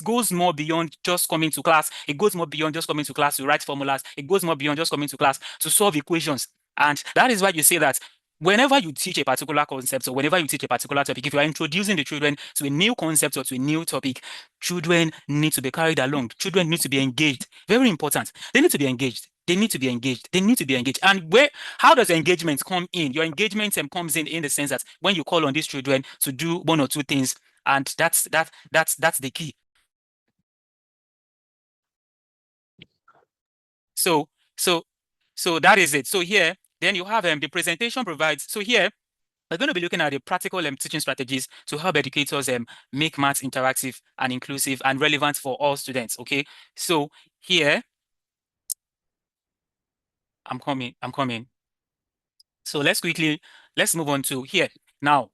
goes more beyond just coming to class. It goes more beyond just coming to class to write formulas. It goes more beyond just coming to class to solve equations. And that is why you say that whenever you teach a particular concept, or whenever you teach a particular topic, if you are introducing the children to a new concept or to a new topic, children need to be carried along. Children need to be engaged. Very important. They need to be engaged. They need to be engaged. They need to be engaged. And how does engagement come in? Your engagement comes in the sense that when you call on these children to do one or two things, and that's the key. So that is it. So here, then you have the presentation provides. So here, we're going to be looking at the practical teaching strategies to help educators make maths interactive and inclusive and relevant for all students. Okay, so here, I'm coming. So let's move on to here. Now,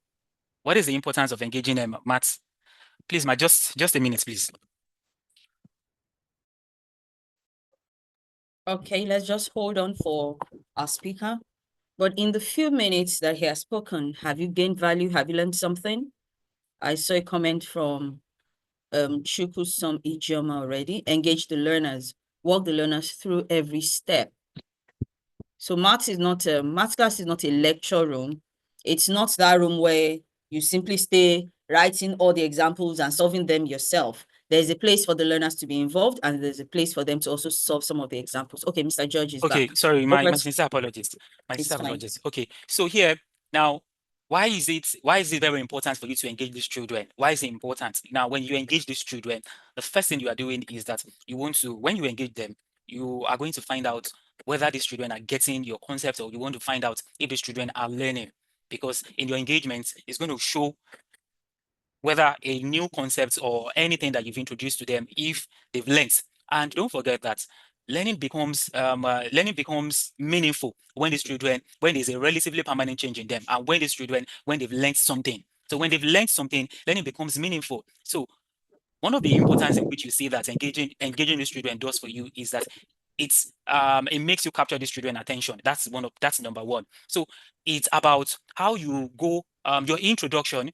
what is the importance of engaging maths? Please, just a minute, please. Okay, let's just hold on for our speaker. But in the few minutes that he has spoken, have you gained value? Have you learned something? I saw a comment from Chukwusom Ijoma already. Engage the learners, walk the learners through every step. So maths class is not a lecture room. It's not that room where you simply stay writing all the examples and solving them yourself. There's a place for the learners to be involved, and there's a place for them to also solve some of the examples. Okay, Mr. George is back. Okay, sorry, my sincere apologies. Okay, so here now, why is it very important for you to engage these children? Why is it important? Now, when you engage these children, the first thing you are doing is that when you engage them, you are going to find out whether these children are getting your concept, or you want to find out if these children are learning. Because in your engagement, it's going to show whether a new concept or anything that you've introduced to them, if they've learned. And don't forget that learning becomes meaningful when there's a relatively permanent change in them, and when they've learned something. So when they've learned something, learning becomes meaningful. So one of the importance in which you see that engaging the student does for you is that it makes you capture the student attention. That's number one. So it's about how you go your introduction.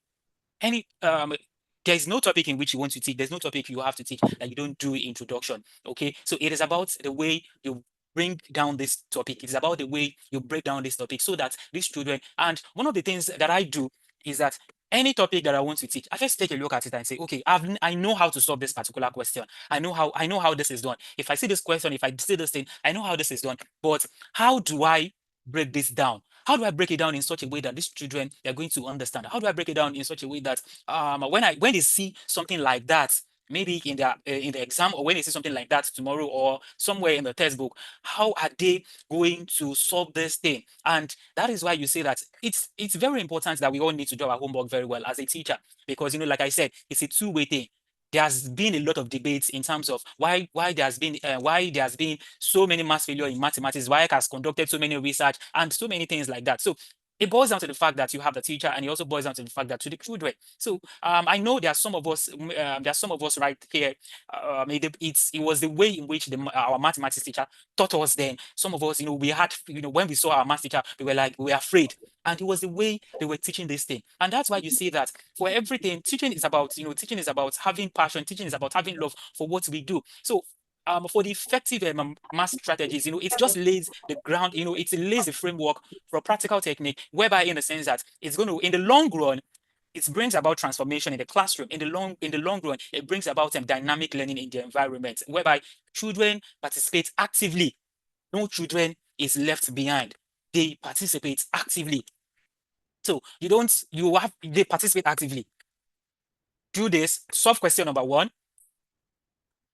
There's no topic in which you want to teach. There's no topic you have to teach that you don't do introduction. Okay, so it is about the way you bring down this topic. It's about the way you break down this topic so that these children. And one of the things that I do is that any topic that I want to teach, I first take a look at it and say, okay, I know how to solve this particular question. I know how this is done. If I see this question, if I see this thing, I know how this is done. But how do I break this down? How do I break it down in such a way that these children are going to understand? How do I break it down in such a way that when they see something like that, maybe in the exam, or when they see something like that tomorrow or somewhere in the textbook, how are they going to solve this thing? And that is why you say that it's very important that we all need to do our homework very well as a teacher, because like I said, it's a two-way thing. There has been a lot of debates in terms of why there has been so many mass failure in mathematics, why has conducted so many research and so many things like that. So it boils down to the fact that you have the teacher, and it also boils down to the fact that to the children. So I know there are some of us right here. It was the way in which our mathematics teacher taught us then. Some of us, we had, when we saw our math teacher, we were afraid. And it was the way they were teaching this thing. And that's why you see that for everything, teaching is about having passion. Teaching is about having love for what we do. So for the effective math strategies, it just lays the ground, it lays the framework for a practical technique, whereby in the sense that it's going to, in the long run, it brings about transformation in the classroom. In the long run, it brings about dynamic learning in the environment, whereby children participate actively. No children is left behind. They participate actively. So they participate actively. Do this, solve question number 1.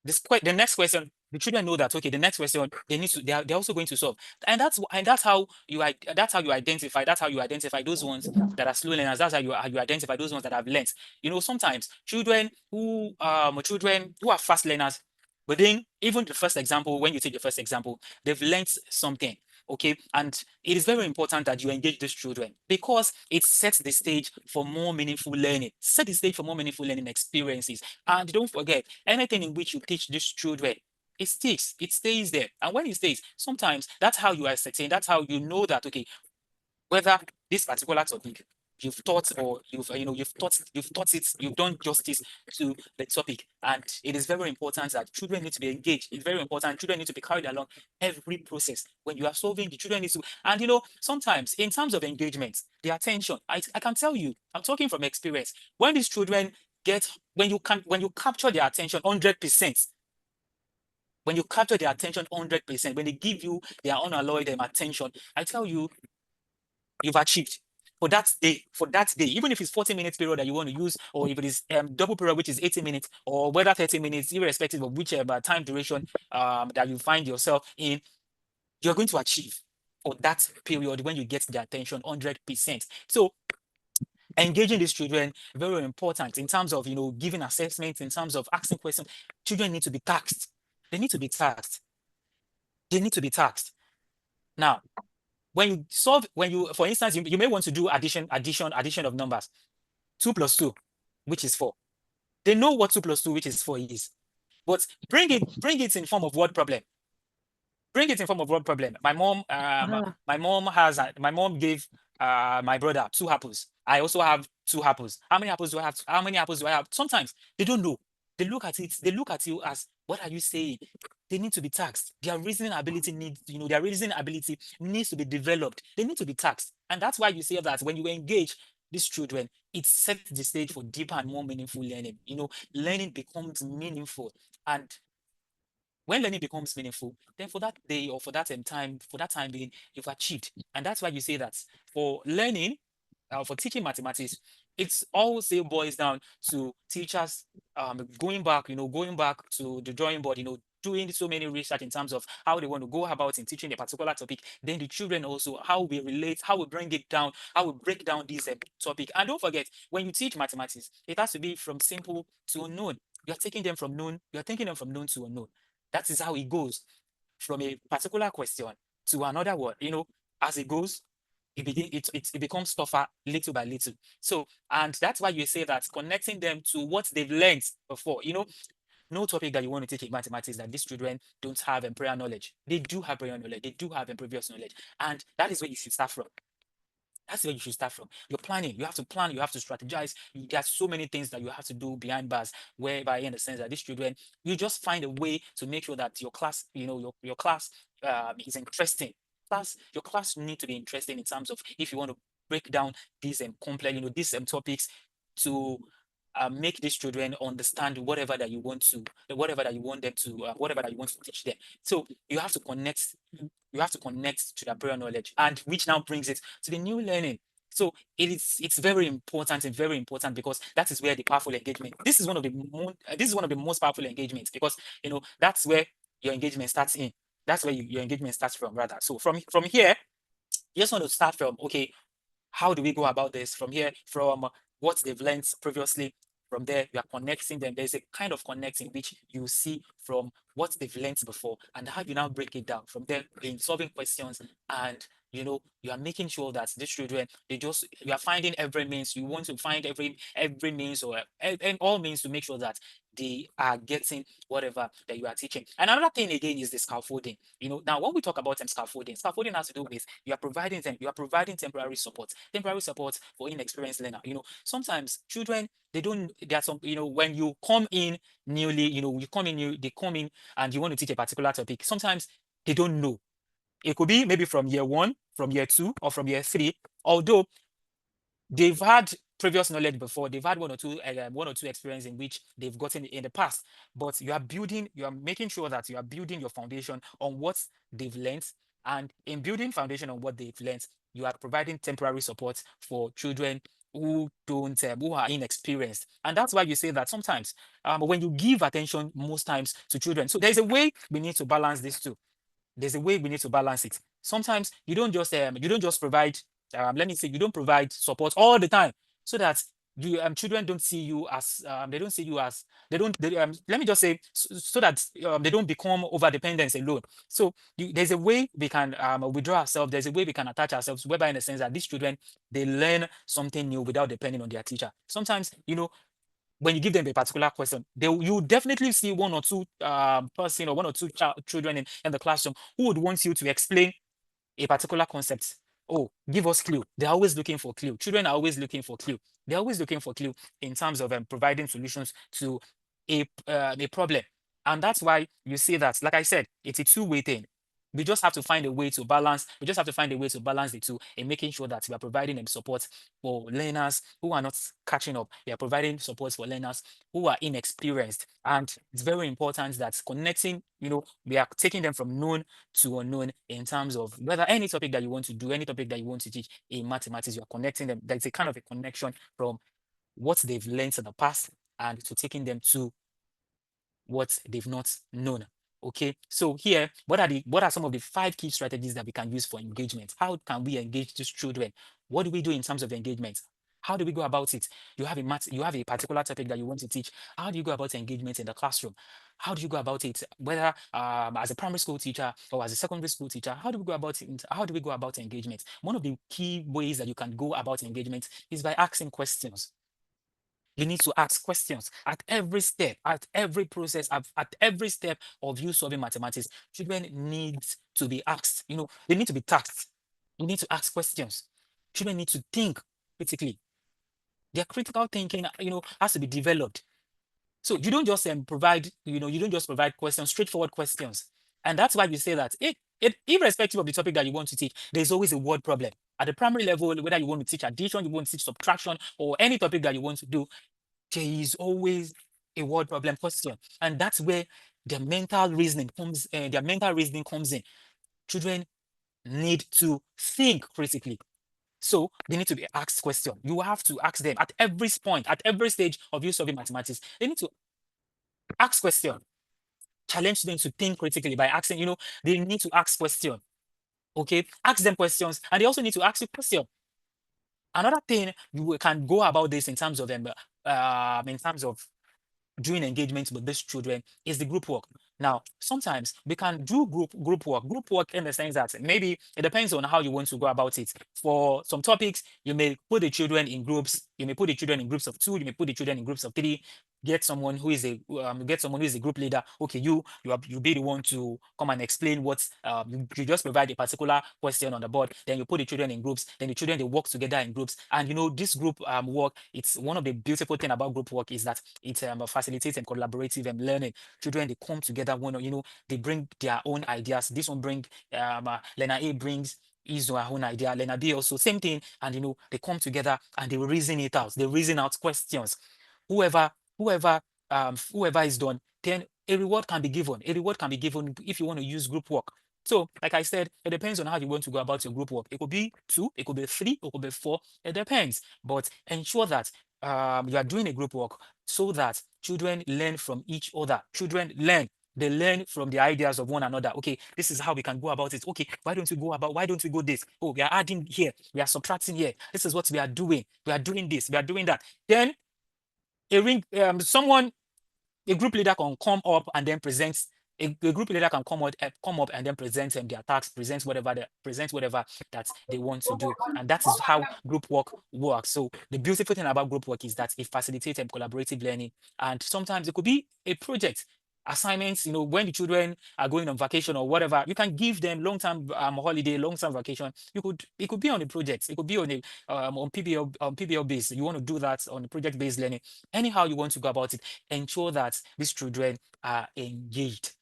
the next question, the children know that, okay, the next question they're also going to solve. And that's how you identify those ones that are slow learners. That's how you identify those ones that have learned. Sometimes children who are fast learners, but then even the first example, when you take the first example, they've learned something. Okay, and it is very important that you engage these children because it sets the stage for more meaningful learning, experiences. And don't forget, anything in which you teach these children, it sticks, it stays there. And when it stays, sometimes that's how you ascertain, that's how you know that, okay, whether this particular topic you've taught, or you've taught it, you've done justice to the topic. And it is very important that children need to be engaged. It's very important. Children need to be carried along every process. When you are solving, the children need to, and sometimes in terms of engagement, the attention, I can tell you, I'm talking from experience, when these children when you capture their attention 100%, when you capture their attention 100%, when they give you their unalloyed attention, I tell you, you've achieved for that day, even if it's 40 minutes period that you want to use, or if it is double period, which is 80 minutes, or whether 30 minutes, irrespective of whichever time duration that you find yourself in, you're going to achieve for that period when you get their attention 100%. So engaging these children, very important in terms of giving assessments, in terms of asking questions. Children need to be taxed. They need to be taxed. Now, when you, for instance, you may want to do addition of numbers. 2 plus 2, which is 4. They know what 2 plus 2, which is 4 is. But bring it in form of word problem. My mom, my mom gave my brother 2 apples. I also have 2 apples. How many apples do I have? Sometimes they don't know. They look at you as, what are you saying? They need to be taxed. Their reasoning ability needs to be developed. They need to be taxed. And that's why you say that when you engage these children, it sets the stage for deeper and more meaningful learning. Learning becomes meaningful. And when learning becomes meaningful, then for that day, or for that time being, you've achieved. And that's why you say that for learning, for teaching mathematics, it's all still boils down to teachers going back to the drawing board, doing so many research in terms of how they want to go about in teaching a particular topic. Then the children also, how we relate, how we bring it down, how we break down this topic. And don't forget, when you teach mathematics, it has to be from simple to unknown. You're taking them from known to unknown. That is how it goes, from a particular question to another one. As it goes, it becomes tougher little by little. So, and that's why you say that connecting them to what they've learned before. No topic that you want to teach in mathematics that these children don't have prior knowledge. They do have prior knowledge. They do have previous knowledge. And that is where you should start from. That's where you should start from. You're planning. You have to plan. You have to strategize. There's so many things that you have to do behind bars, whereby, in the sense that these children, you just find a way to make sure that your class, your class is interesting. Your class need to be interesting in terms of, if you want to break down these complex, these topics, to make these children understand whatever that you want to teach them. So you have to connect. You have to connect to their prior knowledge, and which now brings it to the new learning. So it's very important, because that is where the powerful engagement. This is one of the most powerful engagements, because that's where your engagement starts in. That's where your engagement starts from, rather. So from here, you just want to start from, okay, how do we go about this? From here, from what they've learned previously. From there, you are connecting them. There's a kind of connecting which you see from what they've learned before, and how you now break it down. From there, in solving questions, and you are making sure that these children, you are finding every means. You want to find every means, or and all means, to make sure that they are getting whatever that you are teaching. And another thing again is the scaffolding. Now when we talk about scaffolding has to do with, you are providing temporary support for inexperienced learner. Sometimes children, there are some, when you come in newly, they come in and you want to teach a particular topic. Sometimes they don't know. It could be maybe from year 1, from year 2, or from year 3, although they've had previous knowledge before. They've had one or two experience in which they've gotten in the past. But you are making sure that you are building your foundation on what they've learned. And in building foundation on what they've learned, you are providing temporary support for children who are inexperienced. And that's why you say that sometimes when you give attention most times to children, so there's a way we need to balance this too. There's a way we need to balance it. Sometimes you don't just provide, let me say, you don't provide support all the time, so that you children don't see you as they don't see you as they don't they, let me just say, so that they don't become over dependence alone. So there's a way we can withdraw ourselves. There's a way we can attach ourselves, whereby in the sense that these children, they learn something new without depending on their teacher. Sometimes, when you give them a particular question, you definitely see one or two person or one or two children in the classroom who would want you to explain a particular concept. Oh, give us clue. They're always looking for clue. Children are always looking for clue. They're always looking for clue in terms of providing solutions to a problem. And that's why you see that, like I said, it's a two-way thing. We just have to find a way to balance. We just have to find a way to balance the two, in making sure that we are providing them support for learners who are not catching up. We are providing support for learners who are inexperienced. And it's very important that connecting, we are taking them from known to unknown in terms of whether any topic that you want to do, any topic that you want to teach in mathematics, you are connecting them. There's a kind of a connection from what they've learned in the past and to taking them to what they've not known. Okay, so here, what are some of the 5 key strategies that we can use for engagement? How can we engage these children? What do we do in terms of engagement? How do we go about it? You have a particular topic that you want to teach. How do you go about engagement in the classroom? How do you go about it? Whether as a primary school teacher or as a secondary school teacher, how do we go about it? How do we go about engagement? One of the key ways that you can go about engagement is by asking questions. You need to ask questions at every step, at every process, at every step of you solving mathematics. Children need to be asked, they need to be tasked. You need to ask questions. Children need to think critically. Their critical thinking, has to be developed. So you don't just provide, you don't just provide questions, straightforward questions. And that's why we say that irrespective of the topic that you want to teach, there's always a word problem. At the primary level, whether you want to teach addition, you want to teach subtraction, or any topic that you want to do, there is always a word problem question. And that's where their mental reasoning comes in. Children need to think critically. So they need to be asked questions. You have to ask them at every point, at every stage of you solving mathematics. They need to ask questions. Challenge them to think critically by asking, they need to ask questions. Okay, ask them questions, and they also need to ask you questions. Another thing you can go about this in terms of doing engagement with these children is the group work. Now, sometimes we can do group work in the sense that maybe it depends on how you want to go about it. For some topics, you may put the children in groups. You may put the children in groups of 2. You may put the children in groups of 3. Get someone who is a group leader. Okay, you be the one to come and explain what you just provide a particular question on the board. Then you put the children in groups. Then the children, they work together in groups. And this group work, it's one of the beautiful thing about group work is that it facilitates and collaborative and learning. Children, they come together when they bring their own ideas. This one bring Learner A brings his or her own idea. Learner B also same thing, and they come together and they reason it out. They reason out questions. Whoever is done, then a reward can be given. A reward can be given if you want to use group work. So, like I said, it depends on how you want to go about your group work. It could be 2, it could be 3, it could be 4. It depends. But ensure that you are doing a group work so that children learn from each other. They learn from the ideas of one another. Okay, this is how we can go about it. Okay, why don't we go this? Oh, we are adding here, we are subtracting here. This is what we are doing. We are doing this, we are doing that. Then a group leader can come up and then present. A group leader can come up and then present their tasks, present whatever that they want to do, and that is how group work works. So the beautiful thing about group work is that it facilitates collaborative learning, and sometimes it could be a project. Assignments, when the children are going on vacation or whatever, you can give them long-term holiday, long-term vacation. It could be on a project. It could be on a on PBL base. You want to do that on project-based learning. Anyhow you want to go about it, ensure that these children are engaged.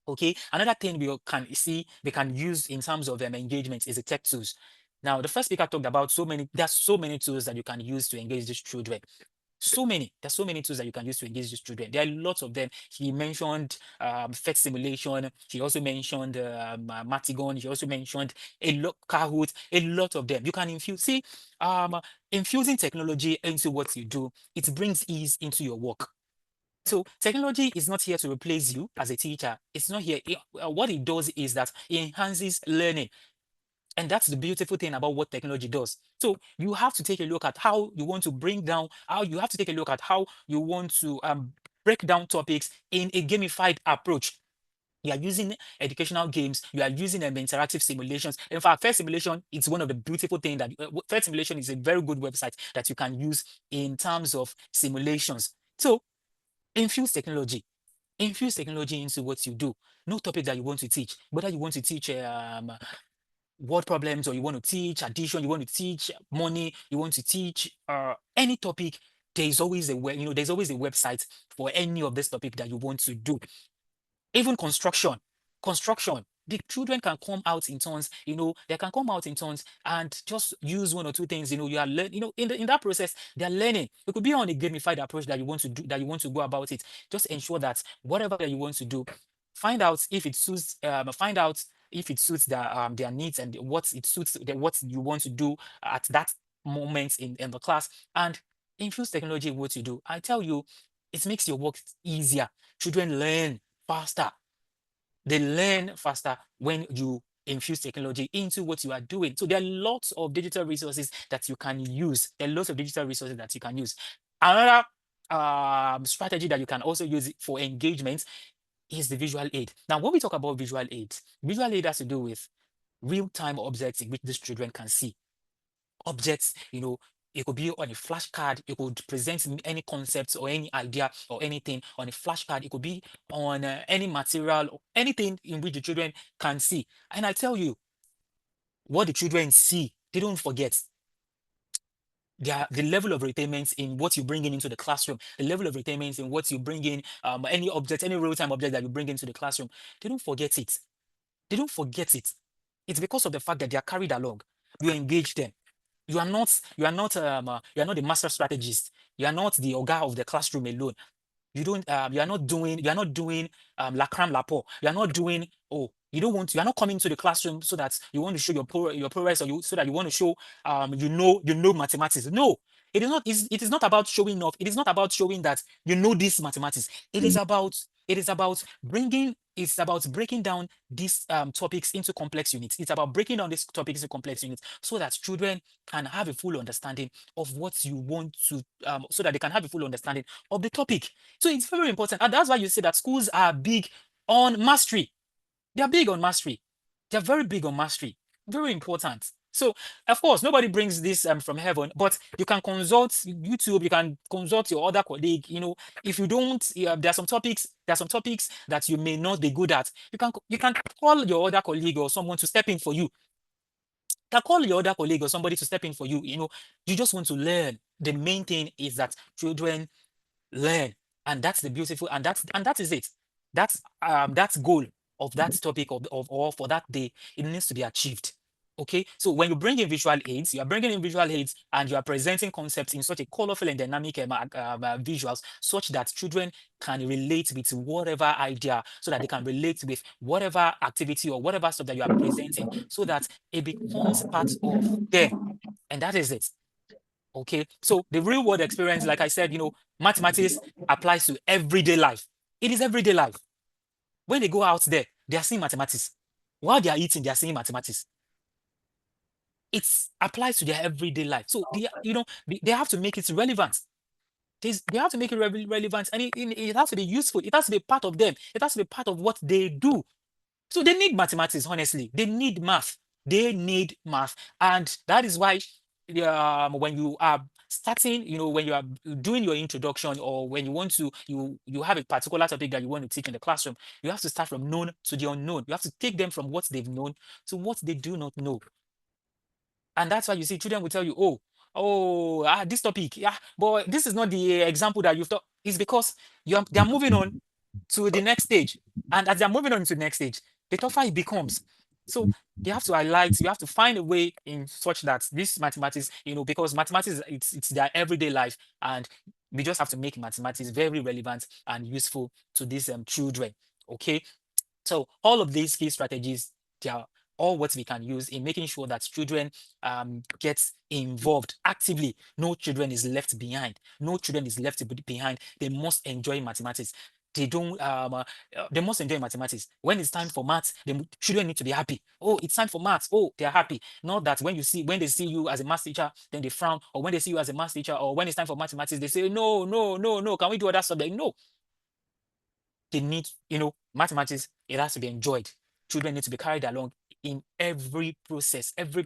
Okay. Another thing we can use in terms of engagement is the tech tools. Now, the first speaker talked about there's so many tools that you can use to engage these children. There's so many tools that you can use to engage these children. There are lots of them. He mentioned FET simulation. He also mentioned Matigon. He also mentioned Kahoot, a lot of them. You can infusing technology into what you do, it brings ease into your work. So technology is not here to replace you as a teacher. It's not here. What it does is that it enhances learning. And that's the beautiful thing about what technology does. So you have to take a look at how you want to you have to take a look at how you want to break down topics in a gamified approach. You are using educational games, you are using interactive simulations. In fact, FAIR Simulation is one of the beautiful things that FAIR Simulation is a very good website that you can use in terms of simulations. So infuse technology into what you do. No topic that you want to teach, whether you want to teach word problems, or you want to teach addition, you want to teach money, you want to teach any topic, there's always there's always a website for any of this topic that you want to do. Even construction, the children can come out in turns, they can come out in turns and just use one or two things, you are learning, in that process, they're learning. It could be on a gamified approach that you want to do, that you want to go about it. Just ensure that whatever that you want to do, find out if it suits, their needs, and what you want to do at that moment in the class, and infuse technology in what you do. I tell you, it makes your work easier. Children learn faster. They learn faster when you infuse technology into what you are doing. So there are lots of digital resources that you can use. Another strategy that you can also use for engagement is the visual aid. Now, when we talk about visual aid has to do with real-time objects in which these children can see. Objects, it could be on a flashcard. It could present any concepts or any idea or anything on a flashcard. It could be on any material or anything in which the children can see. And I tell you, what the children see, they don't forget. The level of retainment in what you bring into the classroom, the level of retainment in what you bring in, any real-time object that you bring into the classroom, they don't forget it. It's because of the fact that they are carried along. You engage them. You are not the master strategist. You are not the Oga of the classroom alone. You are not doing la cram la pour. You are not doing, you are not coming to the classroom so that you want to show your progress, or so that you want to show you know mathematics. No, it is not about showing off. It is not about showing that you know this mathematics. It is about breaking down these topics into complex units. It's about breaking down these topics into complex units so that children can have a full understanding of what you want to, so that they can have a full understanding of the topic. So it's very important. And that's why you say that schools are big on mastery. They're big on mastery. They're very big on mastery. Very important. So, of course, nobody brings this from heaven, but you can consult YouTube, you can consult your other colleague. If you don't, there are some topics that you may not be good at. You can call your other colleague or someone to step in for you. You can call your other colleague or somebody to step in for you. You just want to learn. The main thing is that children learn, and that's the beautiful, and that is it. That's goal of that topic or for that day. It needs to be achieved. Okay, so when you bring in visual aids, you are bringing in visual aids, and you are presenting concepts in such a colorful and dynamic visuals, such that children can relate with whatever idea, so that they can relate with whatever activity or whatever stuff that you are presenting, so that it becomes part of them, and that is it. Okay, so the real world experience, like I said, mathematics applies to everyday life. It is everyday life. When they go out there, they are seeing mathematics. While they are eating, they are seeing mathematics. It applies to their everyday life. So they have to make it relevant. They have to make it relevant, and it has to be useful. It has to be part of them. It has to be part of what they do. So they need mathematics, honestly. They need math. And that is why when you are starting, when you are doing your introduction, or when you want to, you have a particular topic that you want to teach in the classroom, you have to start from known to the unknown. You have to take them from what they've known to what they do not know. And that's why you see children will tell you, this topic, but this is not the example that you've thought. It's because they're moving on to the next stage. And as they're moving on to the next stage, the tougher it becomes. So you have to find a way in such that this mathematics, because mathematics, it's their everyday life, and we just have to make mathematics very relevant and useful to these children. Okay, so all of these key strategies, they are all what we can use in making sure that children get involved actively. No children is left behind. No children is left behind. They must enjoy mathematics. They must enjoy mathematics. When it's time for maths, the children need to be happy. Oh, it's time for maths. Oh, they are happy. Not that when they see you as a maths teacher, then they frown, or when they see you as a maths teacher, or when it's time for mathematics, they say, no, no, no, no, can we do other subject? No. They need, mathematics, it has to be enjoyed. Children need to be carried along in every process, every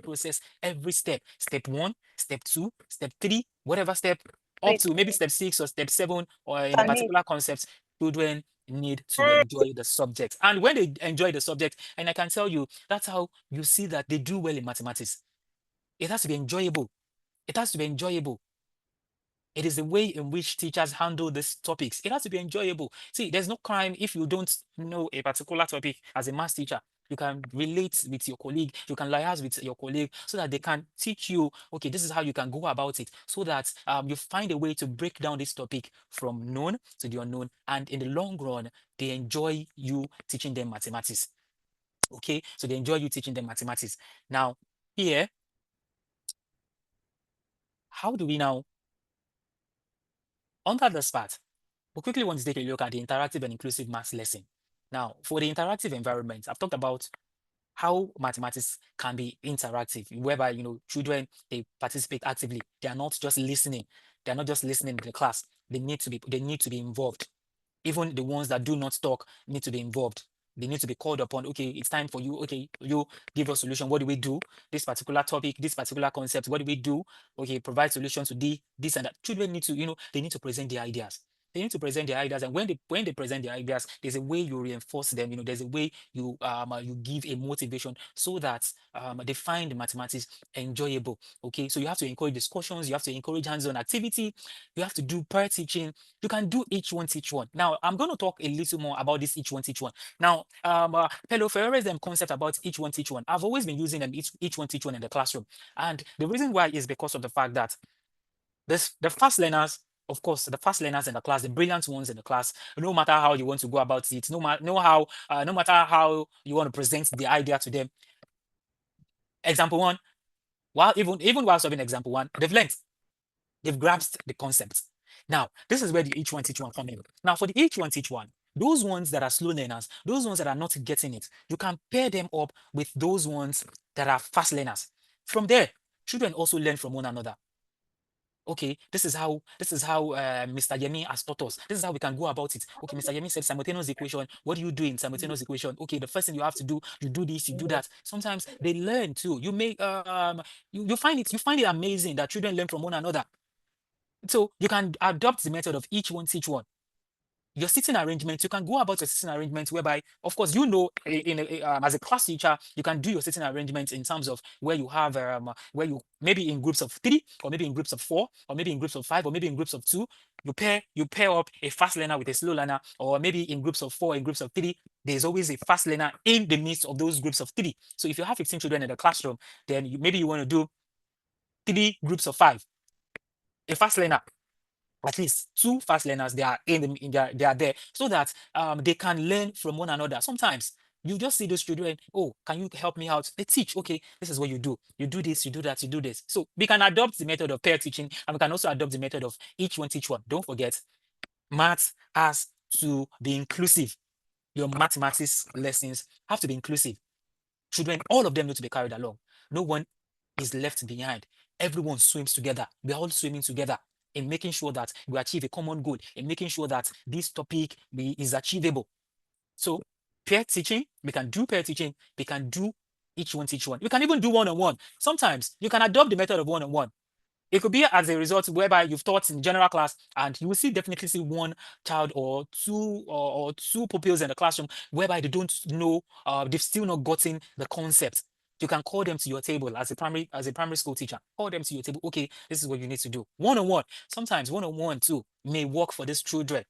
step. Step 1, step 2, step 3, whatever step, up to maybe step 6 or step 7, or in a particular concept. Children need to enjoy the subject. And when they enjoy the subject, and I can tell you, that's how you see that they do well in mathematics. It has to be enjoyable. It has to be enjoyable. It is the way in which teachers handle these topics. It has to be enjoyable. See, there's no crime if you don't know a particular topic as a math teacher. You can relate with your colleague, you can liaise with your colleague so that they can teach you, okay, this is how you can go about it, so that you find a way to break down this topic from known to the unknown. And in the long run, they enjoy you teaching them mathematics. Okay, so they enjoy you teaching them mathematics. Now, here, how do we now, under this part, we quickly want to take a look at the interactive and inclusive maths lesson. Now, for the interactive environment, I've talked about how mathematics can be interactive, whereby children, they participate actively. They are not just listening. They are not just listening in the class. They need to be involved. Even the ones that do not talk need to be involved. They need to be called upon. Okay, it's time for you. Okay, you give a solution. What do we do? This particular topic, this particular concept, what do we do? Okay, provide solutions to this and that. Children need to, they need to present their ideas. They need to present their ideas, and when they present their ideas, there's a way you reinforce them. There's a way you give a motivation so that they find mathematics enjoyable. Okay, so you have to encourage discussions, you have to encourage hands-on activity, you have to do pair teaching. You can do each one teach one. Now, I'm going to talk a little more about this each one teach one. Now, Paulo Ferreira's concept about each one teach one, I've always been using them each one teach one in the classroom, and the reason why is because of the fact that the fast learners, of course, the fast learners in the class, the brilliant ones in the class, no matter how you want to go about it, no matter how you want to present the idea to them. Example 1, even while solving example 1, they've grasped the concept. Now, this is where the each one teach one come in. Now, for the each one teach one, those ones that are slow learners, those ones that are not getting it, you can pair them up with those ones that are fast learners. From there, children also learn from one another. Okay, this is how Mr. Yemi has taught us. This is how we can go about it. Okay, Mr. Yemi said simultaneous equation. What do you do in simultaneous equation? Okay, the first thing you have to do, you do this, you do that. Sometimes they learn too. You make you find it amazing that children learn from one another. So you can adopt the method of each one teach one. Your sitting arrangement, you can go about your sitting arrangement whereby, of course, as a class teacher, you can do your sitting arrangement in terms of where you have where you maybe in groups of 3, or maybe in groups of 4, or maybe in groups of 5, or maybe in groups of 2. You pair up a fast learner with a slow learner, or maybe in groups of 4, in groups of 3. There's always a fast learner in the midst of those groups of 3. So if you have 15 children in the classroom, then maybe you want to do 3 groups of 5. A fast learner, at least 2 fast learners, they are they are there, so that they can learn from one another. Sometimes you just see those children, oh, can you help me out? They teach, okay, this is what you do. You do this, you do that, you do this. So we can adopt the method of pair teaching, and we can also adopt the method of each one teach one. Don't forget, maths has to be inclusive. Your mathematics lessons have to be inclusive. Children, all of them need to be carried along. No one is left behind. Everyone swims together. We're all swimming together in making sure that we achieve a common goal, in making sure that this topic is achievable. So pair teaching, we can do pair teaching, we can do each one teach one. We can even do one-on-one. Sometimes you can adopt the method of one-on-one. It could be as a result whereby you've taught in general class, and you will definitely see one child or two pupils in the classroom whereby they don't know, they've still not gotten the concept. You can call them to your table as a primary school teacher. Call them to your table. Okay, this is what you need to do. One-on-one. Sometimes one-on-one too may work for these children.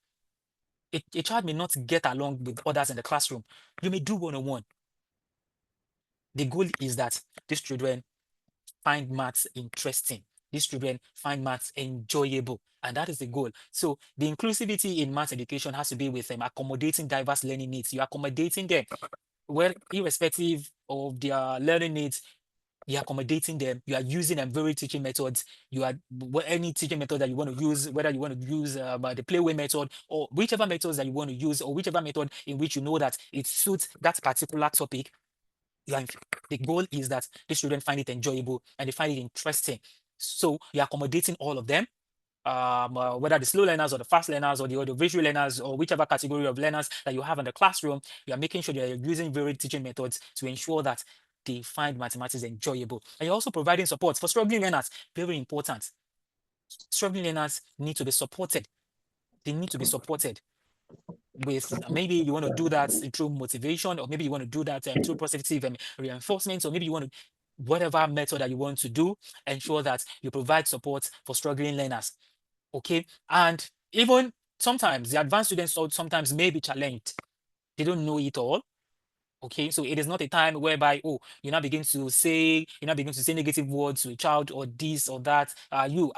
A child may not get along with others in the classroom. You may do one-on-one. The goal is that these children find maths interesting. these children find maths enjoyable. And that is the goal. So the inclusivity in maths education has to be with them accommodating diverse learning needs. You're accommodating them, well, irrespective of their learning needs. You're accommodating them. You are using them varied teaching methods. You are any teaching method that you want to use, whether you want to use the playway method or whichever methods that you want to use, or whichever method in which you know that it suits that particular topic. The goal is that the students find it enjoyable and they find it interesting. So you're accommodating all of them, whether the slow learners or the fast learners or the visual learners or whichever category of learners that you have in the classroom. You are making sure that you're using varied teaching methods to ensure that they find mathematics enjoyable. And you're also providing support for struggling learners. Very important. Struggling learners need to be supported. They need to be supported with, maybe you want to do that through motivation, or maybe you want to do that through positive reinforcement, or maybe you want to, whatever method that you want to do, ensure that you provide support for struggling learners. Okay, and even sometimes the advanced students sometimes may be challenged. They don't know it all. Okay, so it is not a time whereby, oh, you now begin to say negative words to a child, or this or that. You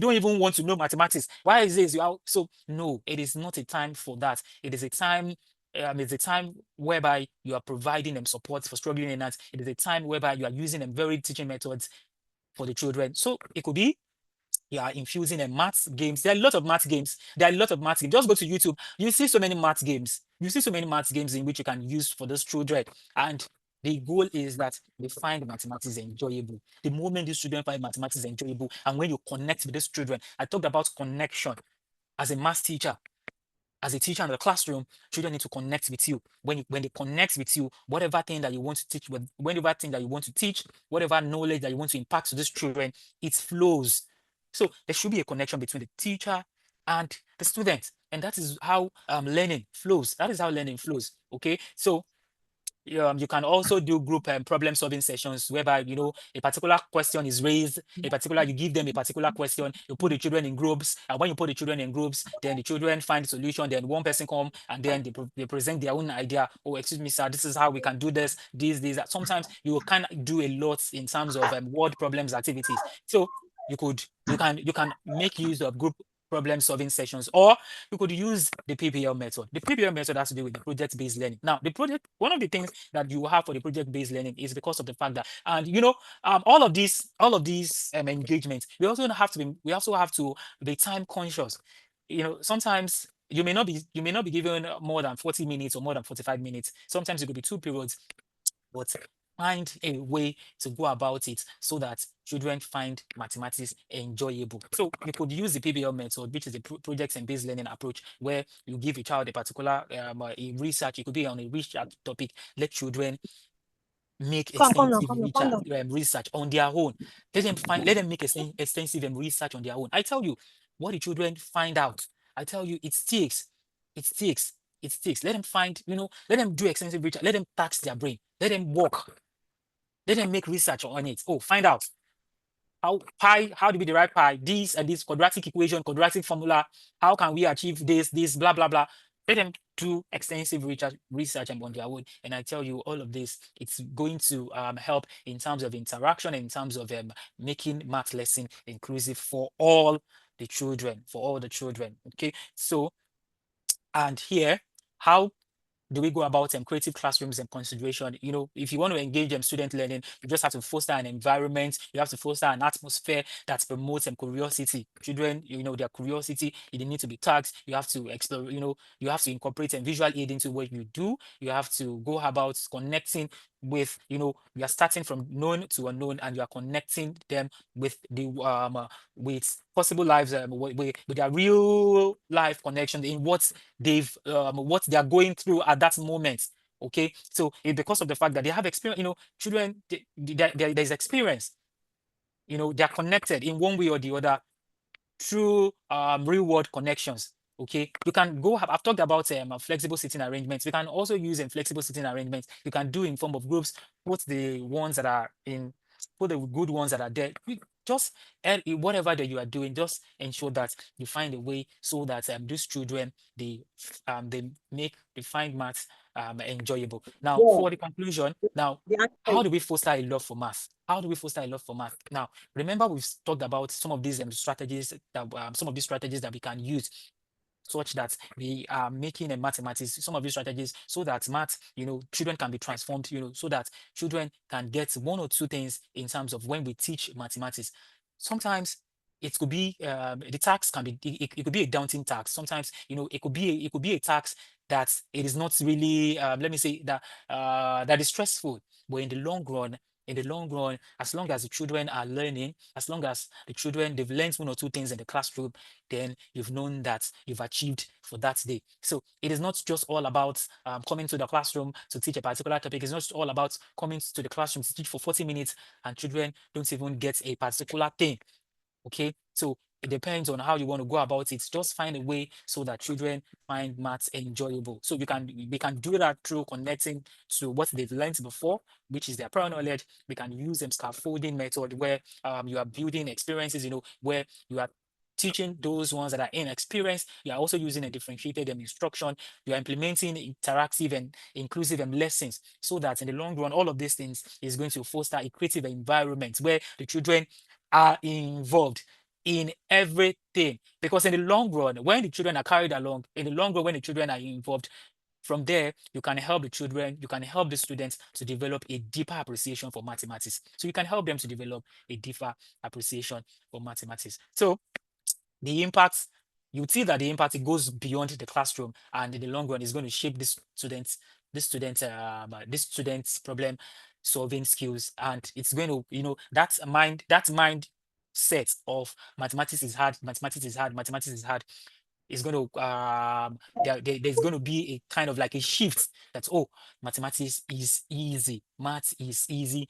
don't even want to know mathematics. Why is this? So no, it is not a time for that. It is a time. It's a time whereby you are providing them support for struggling learners. It is a time whereby you are using them varied teaching methods for the children. So it could be you are infusing maths games. There are a lot of maths games. Just go to YouTube. You see so many maths games. In which you can use for those children. And the goal is that they find mathematics enjoyable. The moment these children find mathematics enjoyable, and when you connect with these children, I talked about connection as a maths teacher. As a teacher in the classroom, children need to connect with you. When they connect with you, whatever thing that you want to teach, whatever knowledge that you want to impart to these children, it flows. So there should be a connection between the teacher and the student, and that is how learning flows. Okay, so you can also do group problem solving sessions, whereby a particular question is raised, you give them a particular question, you put the children in groups, and when you put the children in groups, then the children find the solution, then one person come and then they present their own idea. Oh, excuse me, sir, this is how we can do this. That. Sometimes you can do a lot in terms of word problems activities. So you can make use of group problem solving sessions, or you could use the PBL method. The PBL method has to do with the project-based learning. Now, one of the things that you have for the project-based learning is because of the fact that, and all of these engagements, we also have to be time conscious. Sometimes you may not be given more than 40 minutes or more than 45 minutes. Sometimes it could be 2 periods, but find a way to go about it so that children find mathematics enjoyable. So you could use the PBL method, which is a projects and based learning approach, where you give a child a particular a research. It could be on a research topic. Let children make extensive research on their own. Let them make extensive research on their own. I tell you, what the children find out, I tell you, it sticks. Let them find, let them do extensive research. Let them tax their brain. Let them work. Let them make research on it. Oh, find out how do we derive pi, this and this quadratic equation, quadratic formula. How can we achieve this, blah, blah, blah. Let them do extensive research on their own. And I tell you, all of this, it's going to help in terms of interaction, in terms of making math lesson inclusive for all the children, Okay, so, and here, how do we go about creative classrooms and consideration? If you want to engage student learning, you just have to foster an environment. You have to foster an atmosphere that promotes curiosity. Children, their curiosity, they need to be tagged. You have to explore, you have to incorporate visual aid into what you do. You have to go about connecting with, you are starting from known to unknown, and you are connecting them with the with possible lives, with their real life connection in what they are going through at that moment. Okay, so because of the fact that they have experience, children, there's experience. They are connected in one way or the other through real world connections. Okay, you can go. I've talked about flexible sitting arrangements. We can also use flexible sitting arrangements. You can do in form of groups. Put the good ones that are there. just whatever that you are doing, just ensure that you find a way so that these children, they find maths enjoyable. Now, Yeah. for the conclusion, now, how do we foster a love for math? How do we foster a love for math? Now, remember we've talked about some of these strategies that we can use, such that we are making a mathematics, some of these strategies, so that math, children can be transformed, so that children can get one or two things in terms of when we teach mathematics. Sometimes it could be the tax can be it could be a daunting tax. Sometimes it could be a tax that it is not really let me say that that is stressful, but in the long run, as long as the children are learning, as long as the children, they've learned one or two things in the classroom, then you've known that you've achieved for that day. So it is not just all about coming to the classroom to teach a particular topic. It's not all about coming to the classroom to teach for 40 minutes and children don't even get a particular thing. Okay, so it depends on how you want to go about it. Just find a way so that children find maths enjoyable. So we can do that through connecting to what they've learned before, which is their prior knowledge. We can use them scaffolding method where you are building experiences, where you are teaching those ones that are inexperienced. You are also using a differentiated instruction. You are implementing interactive and inclusive lessons, so that in the long run, all of these things is going to foster a creative environment where the children are involved in everything. Because in the long run, when the children are carried along, in the long run, when the children are involved, from there, you can help the children, you can help the students to develop a deeper appreciation for mathematics. So you can help them to develop a deeper appreciation for mathematics. So the impact, you see that the impact, it goes beyond the classroom, and in the long run is going to shape this students problem solving skills, and it's going to, that mindset of mathematics is hard, is going to there's going to be a kind of like a shift that, oh, mathematics is easy, math is easy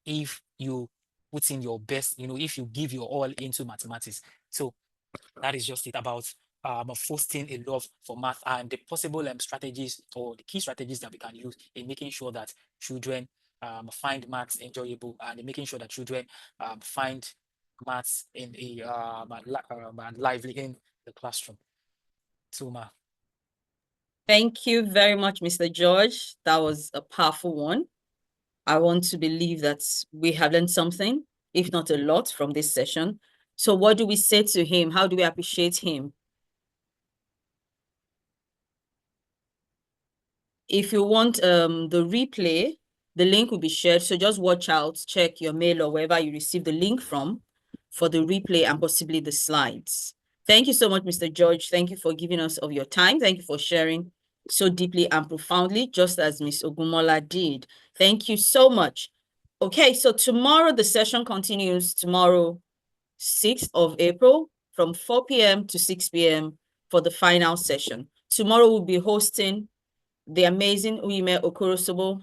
if you put in your best, if you give your all into mathematics. So that is just it about fostering a love for math and the possible strategies, or the key strategies that we can use in making sure that children find maths enjoyable, and in making sure that children find maths in a lively in the classroom. So, Thank you very much, Mr. George. That was a powerful one. I want to believe that we have learned something, if not a lot, from this session. So what do we say to him? How do we appreciate him? If you want the replay, the link will be shared. So just watch out, check your mail or wherever you receive the link from for the replay and possibly the slides. Thank you so much, Mr. George. Thank you for giving us of your time. Thank you for sharing so deeply and profoundly, just as Ms. Ogumola did. Thank you so much. Okay, so tomorrow the session continues, tomorrow, 6th of April, from 4 p.m. to 6 p.m. for the final session. Tomorrow we'll be hosting the amazing Uime Okorosobo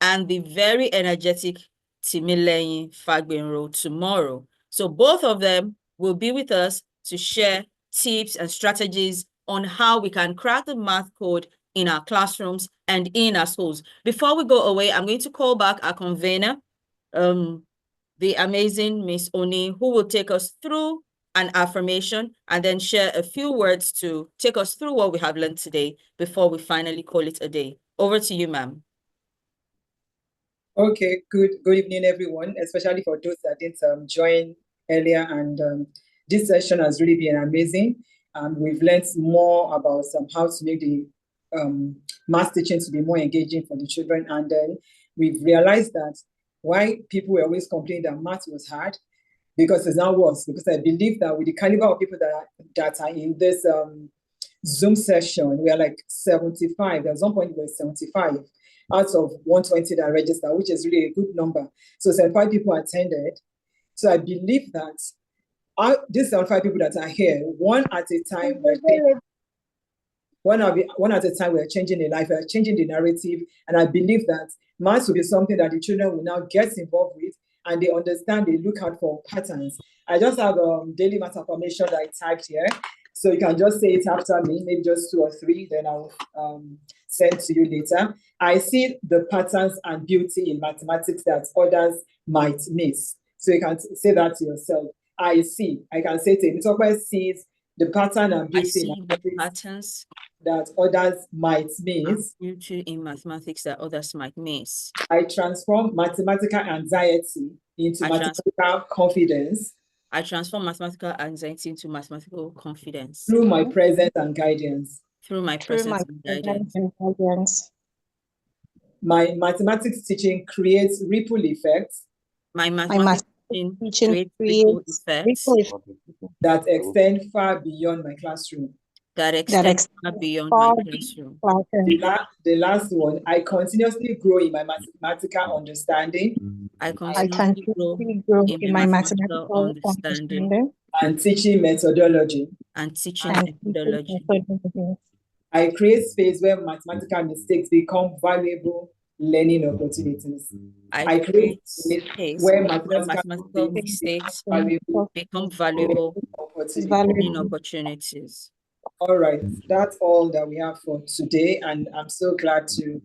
and the very energetic Timileyin Fagbenro tomorrow. So both of them will be with us to share tips and strategies on how we can crack the math code in our classrooms and in our schools. Before we go away, I'm going to call back our convener, the amazing Miss Oni, who will take us through an affirmation and then share a few words to take us through what we have learned today before we finally call it a day. Over to you, ma'am. Okay, good evening, everyone, especially for those that didn't join earlier. And this session has really been amazing. We've learned more about how to make the math teaching to be more engaging for the children. And then we've realized that why people were always complaining that math was hard, because it's not worse. Because I believe that with the caliber of people that are in this Zoom session, we are like 75. At some point, we were 75 out of 120 that registered, which is really a good number. So 75 people attended. So I believe that these 75 people that are here, one at a time, we're changing a life, we're changing the narrative. And I believe that maths will be something that the children will now get involved with, and they understand, they look out for patterns. I just have daily math affirmation that I typed here. So you can just say it after me, maybe just 2 or 3, then I'll send to you later. I see the patterns and beauty in mathematics that others might miss. So you can say that to yourself. I see. I can say to him, Mr. sees the pattern I'm I building see in the mathematics patterns that others might miss. due to in mathematics that others might miss. I transform mathematical anxiety into mathematical confidence I transform mathematical anxiety into mathematical confidence through my presence and guidance. through my presence and guidance. My mathematics teaching creates ripple effects My mathematics teaching creates ripple effects that extend far beyond my classroom. that extend far beyond my classroom. The last one, I continuously grow in my mathematical understanding. I continuously grow in my mathematical understanding and teaching methodology. and teaching methodology. I create space where mathematical mistakes become valuable learning opportunities. I create space where mathematical mistakes become valuable learning opportunities. All right, that's all that we have for today, and I'm so glad to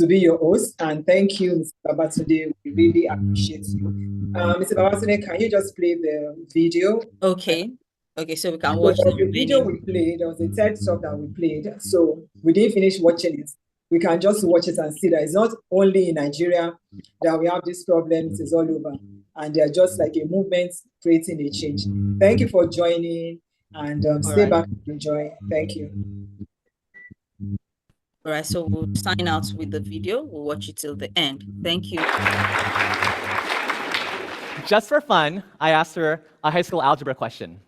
be your host. And thank you, Mr. Babatunde. We really appreciate you. Mr. Babatunde, can you just play the video? Okay. Okay, so we can watch the video we played. There was a TED talk that we played, so we didn't finish watching it. We can just watch it and see that it's not only in Nigeria that we have these problems, it's all over. And they're just like a movement creating a change. Thank you for joining, and stay back and enjoy. Thank you. All right, so we'll sign out with the video. We'll watch it till the end. Thank you. Just for fun, I asked her a high school algebra question.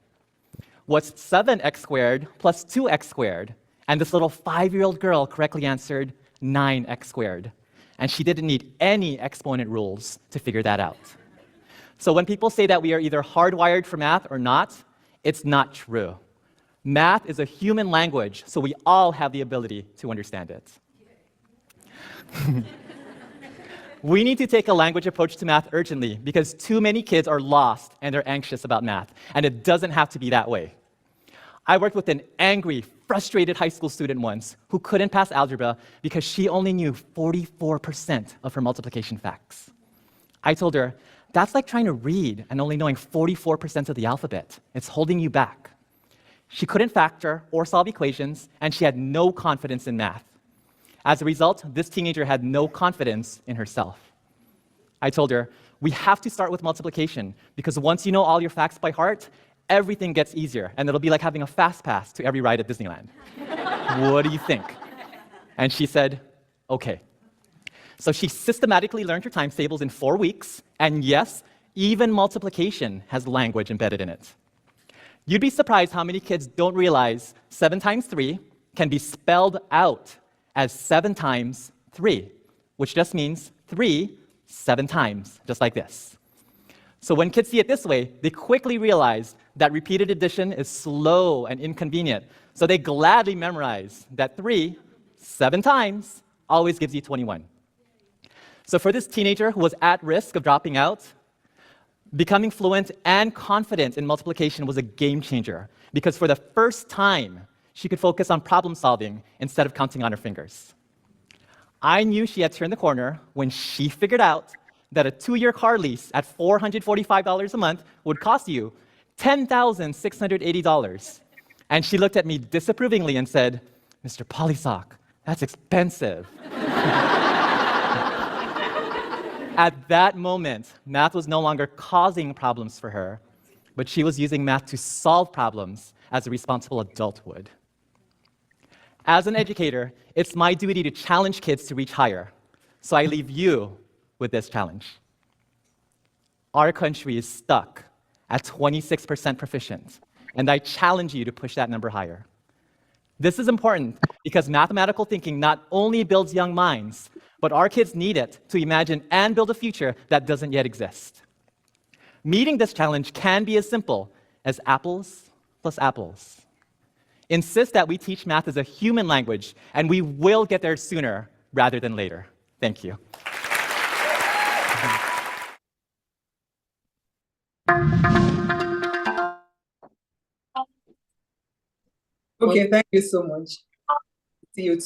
What's 7x squared plus 2x squared? And this little 5-year-old girl correctly answered 9x squared. And she didn't need any exponent rules to figure that out. So when people say that we are either hardwired for math or not, it's not true. Math is a human language, so we all have the ability to understand it. We need to take a language approach to math urgently because too many kids are lost and they're anxious about math, and it doesn't have to be that way. I worked with an angry, frustrated high school student once who couldn't pass algebra because she only knew 44% of her multiplication facts. I told her, that's like trying to read and only knowing 44% of the alphabet. It's holding you back. She couldn't factor or solve equations, and she had no confidence in math. As a result, this teenager had no confidence in herself. I told her, we have to start with multiplication, because once you know all your facts by heart, everything gets easier, and it'll be like having a fast pass to every ride at Disneyland. What do you think? And she said, okay. So she systematically learned her times tables in 4 weeks, and yes, even multiplication has language embedded in it. You'd be surprised how many kids don't realize 7 times 3 can be spelled out as 7 times 3, which just means 3 7 times, just like this. So when kids see it this way, they quickly realize that repeated addition is slow and inconvenient. So they gladly memorize that 3 7 times always gives you 21. So for this teenager who was at risk of dropping out, becoming fluent and confident in multiplication was a game changer, because for the first time, she could focus on problem solving instead of counting on her fingers. I knew she had turned the corner when she figured out that a 2-year car lease at $445 a month would cost you $10,680. And she looked at me disapprovingly and said, Mr. Polysock, that's expensive. At that moment, math was no longer causing problems for her, but she was using math to solve problems as a responsible adult would. As an educator, it's my duty to challenge kids to reach higher. So I leave you with this challenge. Our country is stuck at 26% proficient, and I challenge you to push that number higher. This is important because mathematical thinking not only builds young minds, but our kids need it to imagine and build a future that doesn't yet exist. Meeting this challenge can be as simple as apples plus apples. Insist that we teach math as a human language, and we will get there sooner rather than later. Thank you. Okay, thank you so much. See you tomorrow.